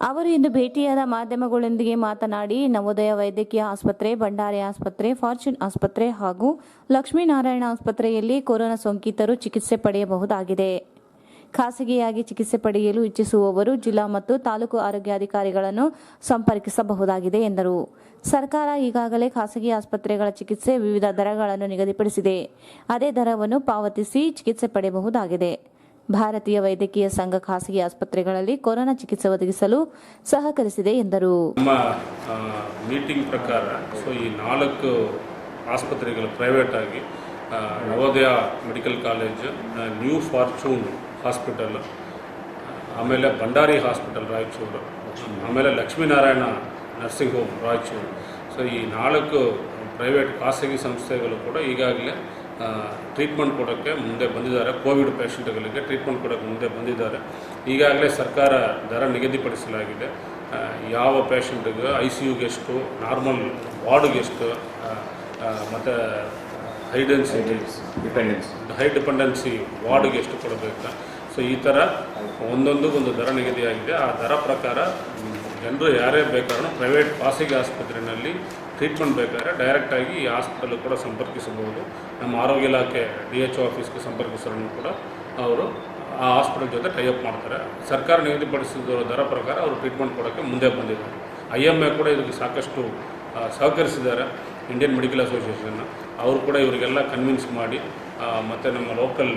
ಅವರು ಇಂದು ಭೇಟಿಯಾದ ಮಾಧ್ಯಮಗಳೊಂದಿಗೆ ಮಾತನಾಡಿ, ನವೋದಯ ವೈದ್ಯಕೀಯ ಆಸ್ಪತ್ರೆ, ಭಂಡಾರಿ ಆಸ್ಪತ್ರೆ, ಫಾರ್ಚೂನ್ ಆಸ್ಪತ್ರೆ ಹಾಗೂ ಲಕ್ಷ್ಮೀನಾರಾಯಣ ಆಸ್ಪತ್ರೆಯಲ್ಲಿ ಕೊರೋನಾ ಸೋಂಕಿತರು ಚಿಕಿತ್ಸೆ ಪಡೆಯಬಹುದಾಗಿದೆ. ಖಾಸಗಿಯಾಗಿ ಚಿಕಿತ್ಸೆ ಪಡೆಯಲು ಇಚ್ಛಿಸುವವರು ಜಿಲ್ಲಾ ಮತ್ತು ತಾಲೂಕು ಆರೋಗ್ಯಾಧಿಕಾರಿಗಳನ್ನು ಸಂಪರ್ಕಿಸಬಹುದಾಗಿದೆ ಎಂದರು. ಸರ್ಕಾರ ಈಗಾಗಲೇ ಖಾಸಗಿ ಆಸ್ಪತ್ರೆಗಳ ಚಿಕಿತ್ಸೆ ವಿವಿಧ ದರಗಳನ್ನು ನಿಗದಿಪಡಿಸಿದೆ. ಅದೇ ದರವನ್ನು ಪಾವತಿಸಿ ಚಿಕಿತ್ಸೆ ಪಡೆಯಬಹುದಾಗಿದೆ. ಭಾರತೀಯ ವೈದ್ಯಕೀಯ ಸಂಘ ಖಾಸಗಿ ಆಸ್ಪತ್ರೆಗಳಲ್ಲಿ ಕೊರೋನಾ ಚಿಕಿತ್ಸೆ ಒದಗಿಸಲು ಸಹಕರಿಸಿದೆ ಎಂದರು. ನಮ್ಮ ಮೀಟಿಂಗ್ ಪ್ರಕಾರ ಈ 4 ಆಸ್ಪತ್ರೆಗಳು ಪ್ರೈವೇಟ್ ಆಗಿ Navodaya medical college, new fortune hospital, ಆಮೇಲೆ ಭಂಡಾರಿ ಹಾಸ್ಪಿಟಲ್ ರಾಯಚೂರು, ಆಮೇಲೆ ಲಕ್ಷ್ಮೀನಾರಾಯಣ ನರ್ಸಿಂಗ್ ಹೋಮ್ ರಾಯಚೂರು. ಈ 4 ಪ್ರೈವೇಟ್ ಖಾಸಗಿ ಸಂಸ್ಥೆಗಳು ಕೂಡ ಈಗಾಗಲೇ ಟ್ರೀಟ್ಮೆಂಟ್ ಕೊಡೋಕ್ಕೆ ಮುಂದೆ ಬಂದಿದ್ದಾರೆ. ಕೋವಿಡ್ ಪೇಷಂಟ್ಗಳಿಗೆ ಟ್ರೀಟ್ಮೆಂಟ್ ಕೊಡೋಕ್ಕೆ ಮುಂದೆ ಬಂದಿದ್ದಾರೆ. ಈಗಾಗಲೇ ಸರ್ಕಾರ ದರ ನಿಗದಿಪಡಿಸಲಾಗಿದೆ. ಯಾವ ಪೇಷಂಟ್ಗೆ ICUಗೆ ಎಷ್ಟು, ನಾರ್ಮಲ್ ವಾರ್ಡ್ಗೆ ಎಷ್ಟು, ಮತ್ತು ಹೈ ಡಿಪೆಂಡೆನ್ಸಿ ವಾರ್ಡ್ಗೆ ಎಷ್ಟು ಕೊಡಬೇಕು. ಈ ಥರ ಒಂದೊಂದು ದರ ನಿಗದಿಯಾಗಿದೆ. ಆ ದರ ಪ್ರಕಾರ ಜನರು ಯಾರೇ ಬೇಕಾದ್ರೂ ಪ್ರೈವೇಟ್ ಖಾಸಗಿ ಆಸ್ಪತ್ರೆಯಲ್ಲಿ ಟ್ರೀಟ್ಮೆಂಟ್ ಬೇಕಾದ್ರೆ ಡೈರೆಕ್ಟಾಗಿ ಈ ಹಾಸ್ಪಿಟಲ್ ಕೂಡ ಸಂಪರ್ಕಿಸಬಹುದು. ನಮ್ಮ ಆರೋಗ್ಯ ಇಲಾಖೆ DHO ಆಫೀಸ್ಗೆ ಸಂಪರ್ಕಿಸೋರು ಕೂಡ ಅವರು ಆ ಹಾಸ್ಪಿಟಲ್ ಜೊತೆ ಟೈಅಪ್ ಮಾಡ್ತಾರೆ. ಸರ್ಕಾರ ನಿಗದಿಪಡಿಸಿದ ದರ ಪ್ರಕಾರ ಅವರು ಟ್ರೀಟ್ಮೆಂಟ್ ಕೊಡೋಕ್ಕೆ ಮುಂದೆ ಬಂದಿದ್ದಾರೆ. IMA ಕೂಡ ಇದಕ್ಕೆ ಸಾಕಷ್ಟು ಸಹಕರಿಸಿದ್ದಾರೆ. ಇಂಡಿಯನ್ ಮೆಡಿಕಲ್ ಅಸೋಸಿಯೇಷನ್ ಅವರು ಕೂಡ ಇವರಿಗೆಲ್ಲ ಕನ್ವಿನ್ಸ್ ಮಾಡಿ, ಮತ್ತು ನಮ್ಮ ಲೋಕಲ್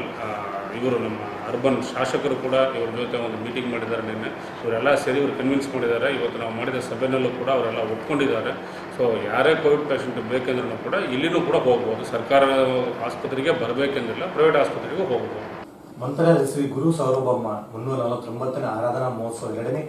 ಇವರು ನಮ್ಮ ಅರ್ಬನ್ ಶಾಸಕರು ಕೂಡ ಇವ್ರ ಜೊತೆ ಒಂದು ಮೀಟಿಂಗ್ ಮಾಡಿದ್ದಾರೆ ನಿನ್ನೆ. ಇವರೆಲ್ಲ ಸೇರಿ ಇವರು ಕನ್ವಿನ್ಸ್ ಮಾಡಿದ್ದಾರೆ. ಇವತ್ತು ನಾವು ಮಾಡಿದ ಸಭೆಯಲ್ಲೂ ಕೂಡ ಅವರೆಲ್ಲ ಒಪ್ಕೊಂಡಿದ್ದಾರೆ. ಯಾರೇ ಕೋವಿಡ್ ಪೇಷಂಟ್ ಬೇಕೆಂದ್ರೂ ಕೂಡ ಇಲ್ಲಿನೂ ಕೂಡ ಹೋಗ್ಬೋದು. ಸರ್ಕಾರ ಆಸ್ಪತ್ರೆಗೆ ಬರಬೇಕೆಂದಿಲ್ಲ, ಪ್ರೈವೇಟ್ ಆಸ್ಪತ್ರೆಗೂ ಹೋಗ್ಬೋದು. ಮಂತ್ರಾಲಯದ ಶ್ರೀ ಗುರು ಸಾರ್ವಭೌಮ 349ನೇ ಆರಾಧನಾ ಮಹೋತ್ಸವ 2ನೇ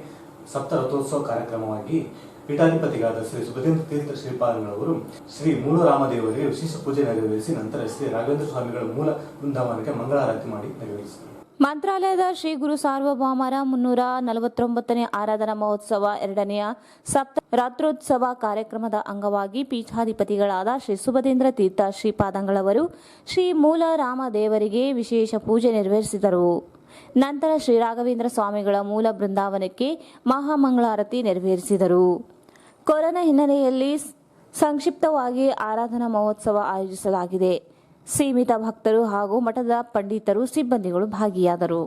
ಸಪ್ತರಥೋತ್ಸವ ಕಾರ್ಯಕ್ರಮವಾಗಿ ಪೀಠಾಧಿಪತಿಗಳಾದ ಶ್ರೀ ಸುಭದೇಂದ್ರ ತೀರ್ಥ ಶ್ರೀಪಾದಂಗಳವರು ಶ್ರೀ ಮೂಲರಾಮದೇವರಿಗೆ ವಿಶೇಷ ಪೂಜೆ ನೆರವೇರಿಸಿ ನಂತರ ಶ್ರೀ ರಾಘವೇಂದ್ರ ಸ್ವಾಮಿಗಳ ಮೂಲ ಬೃಂದಾವನಕ್ಕೆ ಮಂಗಳಾರತಿ ಮಾಡಿ ನೆರವೇರಿಸಿದರು. ಮಂತ್ರಾಲಯದ ಶ್ರೀ ಗುರು ಸಾರ್ವಭೌಮರ 349ನೇ ಆರಾಧನಾ ಮಹೋತ್ಸವ 2ನೇ ರಾತ್ರೋತ್ಸವ ಕಾರ್ಯಕ್ರಮದ ಅಂಗವಾಗಿ ಪೀಠಾಧಿಪತಿಗಳಾದ ಶ್ರೀ ಸುಭದೇಂದ್ರ ತೀರ್ಥ ಶ್ರೀಪಾದಂಗಳವರು ಶ್ರೀ ಮೂಲ ರಾಮದೇವರಿಗೆ ವಿಶೇಷ ಪೂಜೆ ನೆರವೇರಿಸಿದರು. ನಂತರ ಶ್ರೀ ರಾಘವೇಂದ್ರ ಸ್ವಾಮಿಗಳ ಮೂಲ ಬೃಂದಾವನಕ್ಕೆ ಮಹಾಮಂಗಳಾರತಿ ನೆರವೇರಿಸಿದರು. ಕೊರೋನಾ ಹಿನ್ನೆಲೆಯಲ್ಲಿ ಸಂಕ್ಷಿಪ್ತವಾಗಿ ಆರಾಧನಾ ಮಹೋತ್ಸವ ಆಯೋಜಿಸಲಾಗಿದೆ. ಸೀಮಿತ ಭಕ್ತರು ಹಾಗೂ ಮಠದ ಪಂಡಿತರು ಸಿಬ್ಬಂದಿಗಳು ಭಾಗಿಯಾದರು.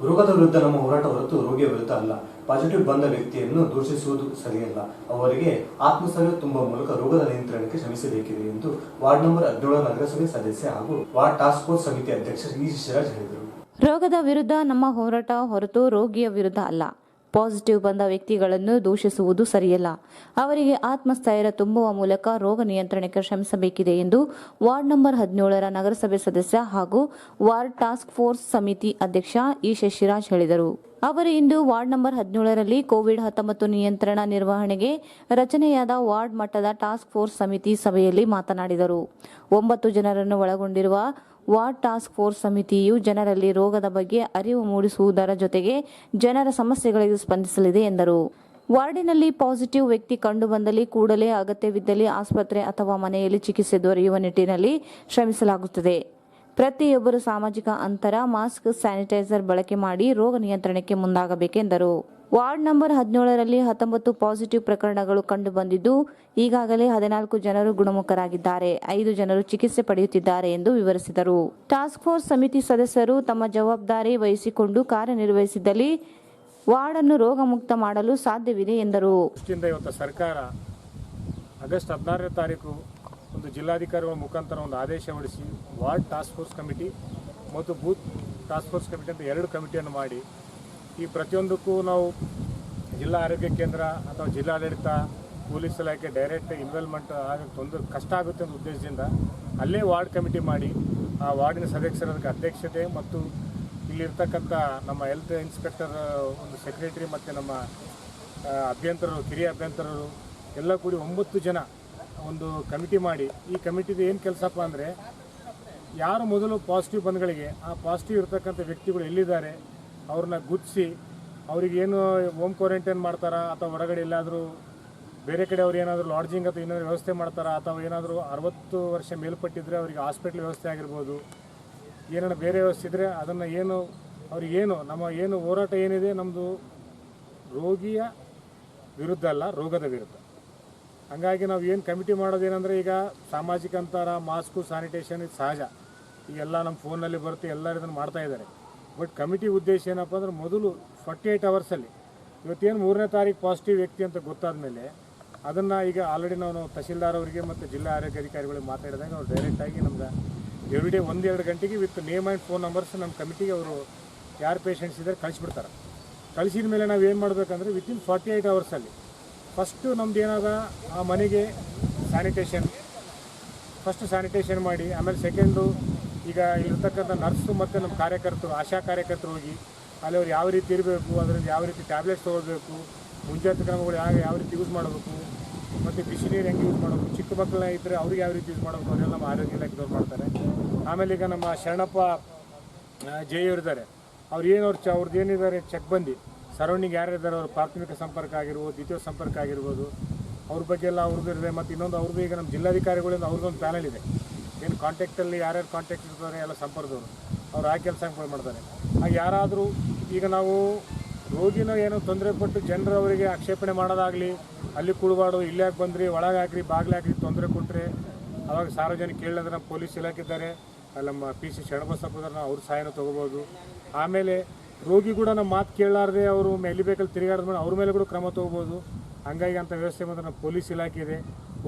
ರೋಗದ ವಿರುದ್ಧ ನಮ್ಮ ಹೋರಾಟ ಹೊರತು ರೋಗಿಯ ವಿರುದ್ಧ ಅಲ್ಲ. ಪಾಸಿಟಿವ್ ಬಂದ ವ್ಯಕ್ತಿಯನ್ನು ದೂಷಿಸುವುದು ಸರಿಯಲ್ಲ. ಅವರಿಗೆ ಆತ್ಮಸ್ಥೈರ್ಯ ತುಂಬುವ ಮೂಲಕ ರೋಗದ ನಿಯಂತ್ರಣಕ್ಕೆ ಶ್ರಮಿಸಬೇಕಿದೆ ಎಂದು ವಾರ್ಡ್ ನಂಬರ್ 17 ನಗರಸಭೆ ಸದಸ್ಯ ಹಾಗೂ ವಾರ್ಡ್ ಟಾಸ್ಕ್ ಫೋರ್ಸ್ ಸಮಿತಿ ಅಧ್ಯಕ್ಷ ಇ ಶಿವರಾಜ್ ಹೇಳಿದರು. ರೋಗದ ವಿರುದ್ಧ ನಮ್ಮ ಹೋರಾಟ ಹೊರತು ರೋಗಿಯ ವಿರುದ್ಧ ಅಲ್ಲ. ಪಾಸಿಟಿವ್ ಬಂದ ವ್ಯಕ್ತಿಗಳನ್ನು ದೂಷಿಸುವುದು ಸರಿಯಲ್ಲ. ಅವರಿಗೆ ಆತ್ಮಸ್ಥೈರ್ಯ ತುಂಬುವ ಮೂಲಕ ರೋಗ ನಿಯಂತ್ರಣಕ್ಕೆ ಶ್ರಮಿಸಬೇಕಿದೆ ಎಂದು ವಾರ್ಡ್ ನಂಬರ್ 17 ನಗರಸಭೆ ಸದಸ್ಯ ಹಾಗೂ ವಾರ್ಡ್ ಟಾಸ್ಕ್ ಫೋರ್ಸ್ ಸಮಿತಿ ಅಧ್ಯಕ್ಷ ಇ ಶಿವರಾಜ್ ಹೇಳಿದರು. ಅವರು ಇಂದು ವಾರ್ಡ್ ನಂಬರ್ 17ರಲ್ಲಿ ಕೋವಿಡ್-19 ನಿಯಂತ್ರಣ ನಿರ್ವಹಣೆಗೆ ರಚನೆಯಾದ ವಾರ್ಡ್ ಮಟ್ಟದ ಟಾಸ್ಕ್ ಫೋರ್ಸ್ ಸಮಿತಿ ಸಭೆಯಲ್ಲಿ ಮಾತನಾಡಿದರು. 9 ಜನರನ್ನು ಒಳಗೊಂಡಿರುವ ವಾರ್ಡ್ ಟಾಸ್ಕ್ ಫೋರ್ಸ್ ಸಮಿತಿಯು ಜನರಲ್ಲಿ ರೋಗದ ಬಗ್ಗೆ ಅರಿವು ಮೂಡಿಸುವುದರ ಜೊತೆಗೆ ಜನರ ಸಮಸ್ಯೆಗಳಿಗೆ ಸ್ಪಂದಿಸಲಿದೆ ಎಂದರು. ವಾರ್ಡಿನಲ್ಲಿ ಪಾಸಿಟಿವ್ ವ್ಯಕ್ತಿ ಕಂಡುಬಂದಲ್ಲಿ ಕೂಡಲೇ ಅಗತ್ಯವಿದ್ದಲ್ಲಿ ಆಸ್ಪತ್ರೆ ಅಥವಾ ಮನೆಯಲ್ಲಿ ಚಿಕಿತ್ಸೆ ದೊರೆಯುವ ನಿಟ್ಟಿನಲ್ಲಿ ಶ್ರಮಿಸಲಾಗುತ್ತದೆ. ಪ್ರತಿಯೊಬ್ಬರು ಸಾಮಾಜಿಕ ಅಂತರ, ಮಾಸ್ಕ್, ಸ್ಯಾನಿಟೈಸರ್ ಬಳಕೆ ಮಾಡಿ ರೋಗ ನಿಯಂತ್ರಣಕ್ಕೆ ಮುಂದಾಗಬೇಕೆಂದರು. ವಾರ್ಡ್ ನಂಬರ್ 17ರಲ್ಲಿ 19 ಪಾಸಿಟಿವ್ ಪ್ರಕರಣಗಳು ಕಂಡುಬಂದಿದ್ದು ಈಗಾಗಲೇ 14 ಜನರು ಗುಣಮುಖರಾಗಿದ್ದಾರೆ, 5 ಜನರು ಚಿಕಿತ್ಸೆ ಪಡೆಯುತ್ತಿದ್ದಾರೆ ಎಂದು ವಿವರಿಸಿದರು. ಟಾಸ್ಕ್ ಫೋರ್ಸ್ ಸಮಿತಿ ಸದಸ್ಯರು ತಮ್ಮ ಜವಾಬ್ದಾರಿ ವಹಿಸಿಕೊಂಡು ಕಾರ್ಯನಿರ್ವಹಿಸಿದಲ್ಲಿ ವಾರ್ಡ್ ಅನ್ನು ರೋಗಮುಕ್ತ ಮಾಡಲು ಸಾಧ್ಯವಿದೆ ಎಂದರು. ಇವತ್ತು ಸರ್ಕಾರ ಆಗಸ್ಟ್ 16ನೇ ತಾರೀಕು ಒಂದು ಜಿಲ್ಲಾಧಿಕಾರಿಗಳ ಮುಖಾಂತರ ಒಂದು ಆದೇಶ ಹೊರಡಿಸಿ ವಾರ್ಡ್ ಟಾಸ್ಕ್ ಫೋರ್ಸ್ ಕಮಿಟಿ ಮತ್ತು ಬೂತ್ ಟಾಸ್ಕ್ ಫೋರ್ಸ್ ಕಮಿಟಿ ಅಂತ 2 ಕಮಿಟಿಯನ್ನು ಮಾಡಿ ಈ ಪ್ರತಿಯೊಂದಕ್ಕೂ ನಾವು ಜಿಲ್ಲಾ ಆರೋಗ್ಯ ಕೇಂದ್ರ ಅಥವಾ ಜಿಲ್ಲಾಡಳಿತ, ಪೊಲೀಸ್ ಇಲಾಖೆ ಡೈರೆಕ್ಟ್ ಇನ್ವಾಲ್ವ್ಮೆಂಟ್ ತೊಂದರೆ ಕಷ್ಟ ಆಗುತ್ತೆ ಅನ್ನೋ ಉದ್ದೇಶದಿಂದ ಅಲ್ಲೇ ವಾರ್ಡ್ ಕಮಿಟಿ ಮಾಡಿ ಆ ವಾರ್ಡಿನ ಸದಸ್ಯರದಕ್ಕೆ ಅಧ್ಯಕ್ಷತೆ ಮತ್ತು ಇಲ್ಲಿರ್ತಕ್ಕಂಥ ನಮ್ಮ ಹೆಲ್ತ್ ಇನ್ಸ್ಪೆಕ್ಟರ್, ಒಂದು ಸೆಕ್ರೆಟರಿ ಮತ್ತು ನಮ್ಮ ಅಭ್ಯಂತರರು, ಕಿರಿಯ ಅಭ್ಯಂತರರು ಎಲ್ಲ ಕೂಡಿ 9 ಜನ ಒಂದು ಕಮಿಟಿ ಮಾಡಿ ಈ ಕಮಿಟಿದು ಏನು ಕೆಲಸಪ್ಪ ಅಂದರೆ ಯಾರು ಮೊದಲು ಪಾಸಿಟಿವ್ ಬಂದ್ಗಳಿಗೆ ಆ ಪಾಸಿಟಿವ್ ಇರ್ತಕ್ಕಂಥ ವ್ಯಕ್ತಿಗಳು ಎಲ್ಲಿದ್ದಾರೆ ಅವ್ರನ್ನ ಗುರ್ತಿಸಿ ಅವ್ರಿಗೇನು ಹೋಮ್ ಕ್ವಾರಂಟೈನ್ ಮಾಡ್ತಾರಾ ಅಥವಾ ಹೊರಗಡೆ ಎಲ್ಲಾದರೂ ಬೇರೆ ಕಡೆ ಅವ್ರು ಏನಾದರೂ ಲಾಡ್ಜಿಂಗ್ ಅಥವಾ ಏನಾದರೂ ವ್ಯವಸ್ಥೆ ಮಾಡ್ತಾರಾ ಅಥವಾ ಏನಾದರೂ 60 ವರ್ಷ ಮೇಲ್ಪಟ್ಟಿದ್ರೆ ಅವರಿಗೆ ಹಾಸ್ಪಿಟ್ಲ್ ವ್ಯವಸ್ಥೆ ಆಗಿರ್ಬೋದು, ಏನಾದ್ರು ಬೇರೆ ವ್ಯವಸ್ಥೆ ಇದ್ದರೆ ಅದನ್ನು ಏನು ಅವ್ರಿಗೇನು ನಮ್ಮ ಏನು ಹೋರಾಟ ಏನಿದೆ ನಮ್ಮದು ರೋಗಿಯ ವಿರುದ್ಧ ಅಲ್ಲ, ರೋಗದ ವಿರುದ್ಧ. ಹಾಗಾಗಿ ನಾವು ಏನು ಕಮಿಟಿ ಮಾಡೋದೇನೆಂದರೆ ಈಗ ಸಾಮಾಜಿಕ ಅಂತರ, ಮಾಸ್ಕು, ಸ್ಯಾನಿಟೇಷನ್ ಇದು ಸಹಜ, ಈಗೆಲ್ಲ ನಮ್ಮ ಫೋನಲ್ಲಿ ಬರುತ್ತೆ, ಎಲ್ಲರೂ ಇದನ್ನು ಮಾಡ್ತಾ ಇದ್ದಾರೆ. ಬಟ್ ಕಮಿಟಿ ಉದ್ದೇಶ ಏನಪ್ಪ ಅಂದ್ರೆ ಮೊದಲು 48 ಅವರ್ಸಲ್ಲಿ ಇವತ್ತೇನು 3ನೇ ತಾರೀಕು ಪಾಸಿಟಿವ್ ವ್ಯಕ್ತಿ ಅಂತ ಗೊತ್ತಾದ ಮೇಲೆ ಅದನ್ನು ಈಗ ಆಲ್ರೆಡಿ ನಾವು ತಹಸೀಲ್ದಾರ್ ಅವರಿಗೆ ಮತ್ತು ಜಿಲ್ಲಾ ಆರೋಗ್ಯ ಅಧಿಕಾರಿಗಳಿಗೆ ಮಾತಾಡಿದಾಗ ಅವ್ರು ಡೈರೆಕ್ಟಾಗಿ ನಮ್ಗೆ ಎವ್ರಿಡೇ 1-2 ಗಂಟೆಗೆ with name and phone numbers ನಮ್ಮ ಕಮಿಟಿಗೆ ಅವರು ಯಾರು ಪೇಷಂಟ್ಸ್ ಇದ್ದಾರೆ ಕಳಿಸ್ಬಿಡ್ತಾರೆ. ಕಳಿಸಿದ ಮೇಲೆ ನಾವು ಏನು ಮಾಡಬೇಕಂದ್ರೆ ವಿತಿನ್ 48 ಅವರ್ಸಲ್ಲಿ ಫಸ್ಟು ನಮ್ದು ಏನಾದ ಆ ಮನೆಗೆ ಸ್ಯಾನಿಟೇಷನ್ ಮಾಡಿ, ಆಮೇಲೆ ಸೆಕೆಂಡು ಈಗ ಇಲ್ಲಿರ್ತಕ್ಕಂಥ ನರ್ಸು ಮತ್ತು ನಮ್ಮ ಕಾರ್ಯಕರ್ತರು, ಆಶಾ ಕಾರ್ಯಕರ್ತರು ಹೋಗಿ ಅಲ್ಲಿ ಅವ್ರು ಯಾವ ರೀತಿ ಇರಬೇಕು, ಅದರಿಂದ ಯಾವ ರೀತಿ ಟ್ಯಾಬ್ಲೆಟ್ಸ್ ತೊಗೊಳ್ಬೇಕು, ಮುಂಜಾಗ್ರತಾ ಕ್ರಮಗಳು ಯಾವ ರೀತಿ ಯೂಸ್ ಮಾಡಬೇಕು, ಮತ್ತು ಬಿಸಿ ನೀರು ಹೆಂಗೆ ಯೂಸ್ ಮಾಡಬೇಕು, ಚಿಕ್ಕ ಮಕ್ಕಳನ್ನ ಇದ್ದರೆ ಅವ್ರಿಗೆ ಯಾವ ರೀತಿ ಯೂಸ್ ಮಾಡಬೇಕು ಅವರೆಲ್ಲ ನಮ್ಮ ಆರೋಗ್ಯ ಇಲಾಖೆದವ್ರು ಮಾಡ್ತಾರೆ. ಆಮೇಲೆ ಈಗ ನಮ್ಮ ಶರಣಪ್ಪ ಜೈಯವರಿದ್ದಾರೆ, ಅವ್ರದ್ದು ಏನಿದ್ದಾರೆ ಚೆಕ್ ಬಂದು ಸರೌಂಡಿಂಗ್ ಯಾರಿದ್ದಾರೆ ಅವ್ರ ಪ್ರಾಥಮಿಕ ಸಂಪರ್ಕ ಆಗಿರ್ಬೋದು, ದ್ವಿತೀಯ ಸಂಪರ್ಕ ಆಗಿರ್ಬೋದು, ಅವ್ರ ಬಗ್ಗೆ ಎಲ್ಲ ಅವ್ರದ್ದು ಇದೆ. ಮತ್ತು ಇನ್ನೊಂದು ಅವ್ರದ್ದು ಈಗ ನಮ್ಮ ಜಿಲ್ಲಾಧಿಕಾರಿಗಳಿಂದ ಅವ್ರದ್ದೊಂದು ಪ್ಯಾನಲ್ ಇದೆ, ಏನು ಕಾಂಟ್ಯಾಕ್ಟಲ್ಲಿ ಯಾರ್ಯಾರು ಕಾಂಟ್ಯಾಕ್ಟ್ ಇರ್ತಾರೆ ಎಲ್ಲ ಸಂಪರ್ಕದವರು ಅವ್ರು ಆ ಕೆಲಸ ಮಾಡ್ತಾರೆ. ಹಾಗೆ ಯಾರಾದರೂ ಈಗ ನಾವು ರೋಗಿನ ಏನೋ ತೊಂದರೆ ಕೊಟ್ಟು ಜನರು ಅವರಿಗೆ ಆಕ್ಷೇಪಣೆ ಮಾಡೋದಾಗಲಿ, ಅಲ್ಲಿ ಕುಳುಬಾಡು ಇಲ್ಲೇ ಯಾಕೆ ಬಂದ್ರಿ, ಒಳಗೆ ಹಾಕ್ರಿ, ಬಾಗಿಲು ಹಾಕ್ರಿ ತೊಂದರೆ ಕೊಟ್ಟರೆ ಅವಾಗ ಸಾರ್ವಜನಿಕ ಕೇಳಿದ್ರೆ ನಮ್ಮ ಪೊಲೀಸ್ ಇಲಾಖೆ ಇದ್ದಾರೆ, ಅಲ್ಲಿ ನಮ್ಮ PC ಶರಣಬಸಪ್ಪದಾರ, ಅವ್ರ ಸಹಾಯನೂ ತೊಗೋಬೋದು. ಆಮೇಲೆ ರೋಗಿ ಕೂಡ ನಮ್ಮ ಮಾತು ಕೇಳಲಾರ್ದೆ ಅವರು ಎಲ್ಲಿಬೇಕಲ್ಲಿ ತಿರುಗಾಡಿದ ಅವ್ರ ಮೇಲೆ ಕೂಡ ಕ್ರಮ ತೊಗೋಬೋದು. ಹಂಗಾಗಿ ಅಂಥ ವ್ಯವಸ್ಥೆ ಮಾತ್ರ ನಮ್ಮ ಪೊಲೀಸ್ ಇಲಾಖೆ ಇದೆ.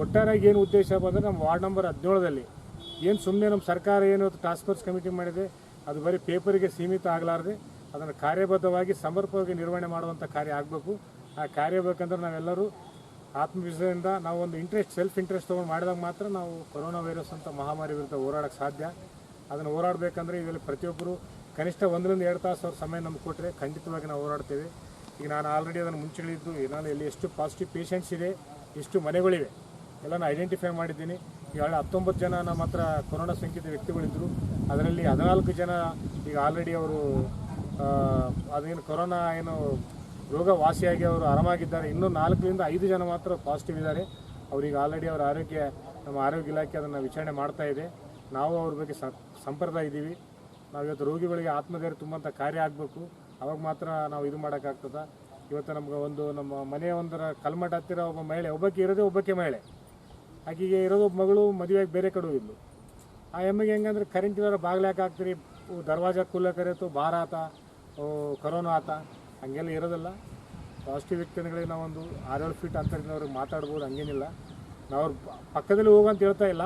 ಒಟ್ಟಾರೆಯಾಗಿ ಏನು ಉದ್ದೇಶ ಬಂದರೆ ನಮ್ಮ ವಾರ್ಡ್ ನಂಬರ್ 17ದಲ್ಲಿ ಏನು ಸುಮ್ಮನೆ ನಮ್ಮ ಸರ್ಕಾರ ಏನು ಟಾಸ್ಕ್ ಫೋರ್ಸ್ ಕಮಿಟಿ ಮಾಡಿದೆ, ಅದು ಬರೀ ಪೇಪರಿಗೆ ಸೀಮಿತ ಆಗಲಾರದೆ ಅದನ್ನು ಕಾರ್ಯಬದ್ಧವಾಗಿ ಸಮರ್ಪಕವಾಗಿ ನಿರ್ವಹಣೆ ಮಾಡುವಂಥ ಕಾರ್ಯ ಆಗಬೇಕು. ಆ ಕಾರ್ಯ ಬೇಕಂದ್ರೆ ನಾವೆಲ್ಲರೂ ಆತ್ಮವಿಶ್ವಾಸದಿಂದ ನಾವು ಒಂದು ಸೆಲ್ಫ್ ಇಂಟ್ರೆಸ್ಟ್ ತೊಗೊಂಡು ಮಾಡಿದಾಗ ಮಾತ್ರ ನಾವು ಕೊರೋನಾ ವೈರಸ್ ಅಂತ ಮಹಾಮಾರಿ ವಿರುದ್ಧ ಹೋರಾಡೋಕ್ಕೆ ಸಾಧ್ಯ. ಅದನ್ನು ಹೋರಾಡಬೇಕಂದ್ರೆ ಇದರಲ್ಲಿ ಪ್ರತಿಯೊಬ್ಬರು ಕನಿಷ್ಠ 1 ರಿಂದ 2 ತಾಸು ಅವ್ರ ಸಮಯ ನಮ್ಗೆ ಕೊಟ್ಟರೆ ಖಂಡಿತವಾಗಿ ನಾವು ಹೋರಾಡ್ತೇವೆ. ಈಗ ನಾನು ಆಲ್ರೆಡಿ ಅದನ್ನು ಮುಂಚೆ ಹೇಳಿದ್ದು, ನಾನು ಇಲ್ಲಿ ಎಷ್ಟು ಪಾಸಿಟಿವ್ ಪೇಷಂಟ್ಸ್ ಇದೆ, ಎಷ್ಟು ಮನೆಗಳಿವೆ ಎಲ್ಲನೂ ಐಡೆಂಟಿಫೈ ಮಾಡಿದ್ದೀನಿ. ಈಗ 19 ಜನ ನಮ್ಮ ಹತ್ರ ಕೊರೋನಾ ಸೋಂಕಿತ ವ್ಯಕ್ತಿಗಳಿದ್ದರು. ಅದರಲ್ಲಿ 14 ಜನ ಈಗ ಆಲ್ರೆಡಿ ಅವರು ಅದೇನು ಕೊರೋನಾ ಏನು ರೋಗ ವಾಸಿಯಾಗಿ ಅವರು ಆರಾಮಾಗಿದ್ದಾರೆ. ಇನ್ನೂ 4 ರಿಂದ 5 ಜನ ಮಾತ್ರ ಪಾಸಿಟಿವ್ ಇದ್ದಾರೆ. ಅವ್ರಿಗೆ ಆಲ್ರೆಡಿ ಅವರ ನಮ್ಮ ಆರೋಗ್ಯ ಇಲಾಖೆ ಅದನ್ನು ವಿಚಾರಣೆ ಮಾಡ್ತಾ ಇದೆ. ನಾವು ಅವ್ರ ಬಗ್ಗೆ ಸಂಪರ್ಕ ಇದ್ದೀವಿ. ನಾವು ಇವತ್ತು ರೋಗಿಗಳಿಗೆ ಆತ್ಮಧೈರ್ಯ ತುಂಬಂಥ ಕಾರ್ಯ ಆಗಬೇಕು. ಅವಾಗ ಮಾತ್ರ ನಾವು ಇದು ಮಾಡೋಕ್ಕಾಗ್ತದೆ. ಇವತ್ತು ನಮ್ಗೆ ನಮ್ಮ ಮನೆಯ ಒಂದರ ಕಲ್ಮಠ ಹತ್ತಿರ ಒಬ್ಬಕ್ಕೆ ಮಹಿಳೆ, ಆಕೆಗೆ ಇರೋದು ಒಬ್ಬ ಮಗಳು ಮದುವೆಯಾಗಿ ಬೇರೆ ಕಡೆ ಹೋಗಿದ್ಲು. ಆ ಎಮ್ಮೆಗೆ ಹೆಂಗಂದ್ರೆ ಕರೆಂಟ್ ಇರೋರು ಬಾಗಿಲು ಯಾಕೆ ಹಾಕ್ತೀರಿ, ದರ್ವಾಜ ಕುಲ್ಲ ಕರೆಯಿತು, ಬಾರ ಆತ, ಕೊರೋನಾ ಆತ, ಹಂಗೆಲ್ಲ ಇರೋದಿಲ್ಲ. ಪಾಸಿಟಿವ್ ವ್ಯಕ್ತಿಗಳಿಗೆ ನಾವೊಂದು 6-7 ಫೀಟ್ ಅಂತರದಿಂದ ಅವ್ರಿಗೆ ಮಾತಾಡ್ಬೋದು, ಹಂಗೇನಿಲ್ಲ. ನಾವು ಅವ್ರ ಪಕ್ಕದಲ್ಲಿ ಹೋಗಂತ ಹೇಳ್ತಾ ಇಲ್ಲ,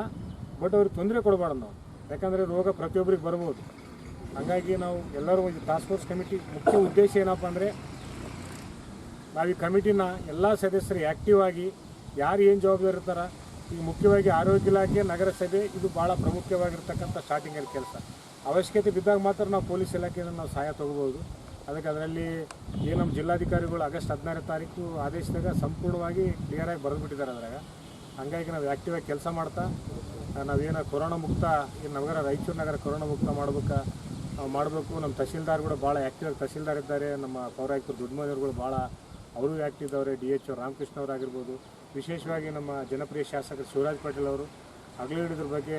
ಬಟ್ ಅವ್ರಿಗೆ ತೊಂದರೆ ಕೊಡಬಾರ್ದು ನಾವು. ಯಾಕಂದರೆ ರೋಗ ಪ್ರತಿಯೊಬ್ಬರಿಗೆ ಬರ್ಬೋದು. ಹಾಗಾಗಿ ನಾವು ಎಲ್ಲರೂ ಒಂದು ಟಾಸ್ಕ್ ಫೋರ್ಸ್ ಕಮಿಟಿ ಮುಖ್ಯ ಉದ್ದೇಶ ಏನಪ್ಪ ಅಂದರೆ, ನಾವು ಈ ಕಮಿಟಿನ ಎಲ್ಲ ಸದಸ್ಯರು ಆ್ಯಕ್ಟಿವ್ ಆಗಿ ಯಾರು ಏನು ಜವಾಬ್ದಾರಿ ಇರ್ತಾರೆ, ಈಗ ಮುಖ್ಯವಾಗಿ ಆರೋಗ್ಯ ಇಲಾಖೆ, ನಗರಸಭೆ ಇದು ಭಾಳ ಪ್ರಮುಖವಾಗಿರ್ತಕ್ಕಂಥ ಸ್ಟಾರ್ಟಿಂಗಲ್ಲಿ ಕೆಲಸ. ಅವಶ್ಯಕತೆ ಬಿದ್ದಾಗ ಮಾತ್ರ ನಾವು ಪೊಲೀಸ್ ಇಲಾಖೆಯಿಂದ ನಾವು ಸಹಾಯ ತೊಗೋಬೋದು. ಅದರಲ್ಲಿ ಏನು ನಮ್ಮ ಜಿಲ್ಲಾಧಿಕಾರಿಗಳು ಆಗಸ್ಟ್ 16ನೇ ತಾರೀಕು ಆದೇಶದಾಗ ಸಂಪೂರ್ಣವಾಗಿ ಕ್ಲಿಯರಾಗಿ ಬರೆದುಬಿಟ್ಟಿದ್ದಾರೆ ಅದ್ರಾಗ. ಹಾಗಾಗಿ ನಾವು ಆ್ಯಕ್ಟಿವಾಗಿ ಕೆಲಸ ಮಾಡ್ತಾ ನಾವೇನು ಕೊರೋನಾ ಮುಕ್ತ ಈ ನಗರ ರಾಯಚೂರು ನಗರ ಕೊರೋನಾ ಮುಕ್ತ ಮಾಡಬೇಕು. ನಮ್ಮ ತಹಸೀಲ್ದಾರ್ಗಳು ಭಾಳ ಆ್ಯಕ್ಟಿವ್ ತಹಸೀಲ್ದಾರ್ ಇದ್ದಾರೆ. ನಮ್ಮ ಪೌರಾಯುಕ್ತರು ದೊಡ್ಡಮನೆಯವ್ರುಗಳು ಭಾಳ ಅವರು ಆ್ಯಕ್ಟಿವ್ ಇದ್ದವ್ರೆ. DHO ರಾಮಕೃಷ್ಣ ಅವರಾಗಿರ್ಬೋದು. ವಿಶೇಷವಾಗಿ ನಮ್ಮ ಜನಪ್ರಿಯ ಶಾಸಕರು ಶಿವರಾಜ್ ಪಾಟೀಲ್ ಅವರು ಹಗಲು ಇದ್ರ ಬಗ್ಗೆ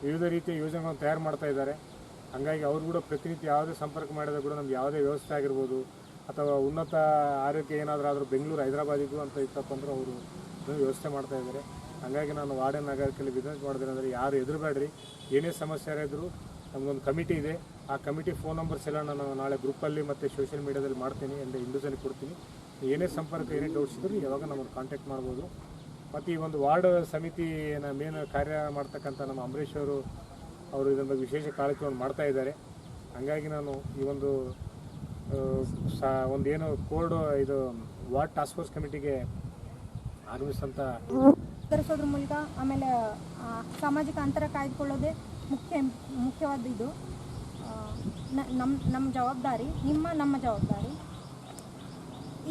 ವಿವಿಧ ರೀತಿಯ ಯೋಜನೆಗಳನ್ನು ತಯಾರು ಮಾಡ್ತಾ ಇದ್ದಾರೆ. ಹಾಗಾಗಿ ಅವರು ಕೂಡ ಪ್ರತಿನಿತ್ಯ ಯಾವುದೇ ಸಂಪರ್ಕ ಮಾಡಿದಾಗ ಕೂಡ ನಮ್ಗೆ ಯಾವುದೇ ವ್ಯವಸ್ಥೆ ಆಗಿರ್ಬೋದು ಅಥವಾ ಉನ್ನತ ಆರೋಗ್ಯ ಏನಾದರೂ ಬೆಂಗಳೂರು ಹೈದರಾಬಾದಿಗೂ ಅಂತ ಇತ್ತಪ್ಪ ಅಂದ್ರೆ ಅವರು ವ್ಯವಸ್ಥೆ ಮಾಡ್ತಾ ಇದ್ದಾರೆ. ಹಾಗಾಗಿ ನಾನು ವಾರ್ಡನ್ ನಗರದಲ್ಲಿ ವಿನಂತಿ ಮಾಡಿದ್ರೆ ಅಂದರೆ ಯಾರು ಹೆದರಬೇಡ್ರಿ, ಏನೇ ಸಮಸ್ಯೆ ಇದ್ದರೂ ನಮಗೊಂದು ಕಮಿಟಿ ಇದೆ. ಆ ಕಮಿಟಿ ಫೋನ್ ನಂಬರ್ಸ್ ಎಲ್ಲ ನಾನು ನಾಳೆ ಗ್ರೂಪಲ್ಲಿ ಮತ್ತು ಸೋಷಿಯಲ್ ಮೀಡಿಯಾದಲ್ಲಿ ಮಾಡ್ತೀನಿ, ಅಂದರೆ ಇಂಡಿವಿಜುವಲಿ ಕೊಡ್ತೀನಿ. ಏನೇ ಸಂಪರ್ಕ ಏನೇ ಡೌಟ್ಸ್ ಇದ್ದರೂ ಯಾವಾಗ ನಮ್ಮನ್ನು ಕಾಂಟ್ಯಾಕ್ಟ್ ಮಾಡ್ಬೋದು. ಮತ್ತು ಈ ಒಂದು ವಾರ್ಡ್ ಸಮಿತಿನ ಮೇನ್ ಕಾರ್ಯ ಮಾಡ್ತಕ್ಕಂಥ ನಮ್ಮ ಅಂಬರೀಷ್ ಅವರು ಇದರ ಬಗ್ಗೆ ವಿಶೇಷ ಕಾಳಜಿಯನ್ನು ಮಾಡ್ತಾ ಇದ್ದಾರೆ. ಹಾಗಾಗಿ ನಾನು ಈ ಒಂದೇನು ಕೋಡ್ ಇದು ವಾರ್ಡ್ ಟಾಸ್ಕ್ ಫೋರ್ಸ್ ಕಮಿಟಿಗೆ ಆಗಮಿಸಂತ ತರಿಸೋದ್ರ ಮೂಲಕ ಆಮೇಲೆ ಸಾಮಾಜಿಕ ಅಂತರ ಕಾಯ್ದುಕೊಳ್ಳೋದೇ ಮುಖ್ಯವಾದ ಇದು ನಮ್ಮ ಜವಾಬ್ದಾರಿ, ನಮ್ಮ ಜವಾಬ್ದಾರಿ.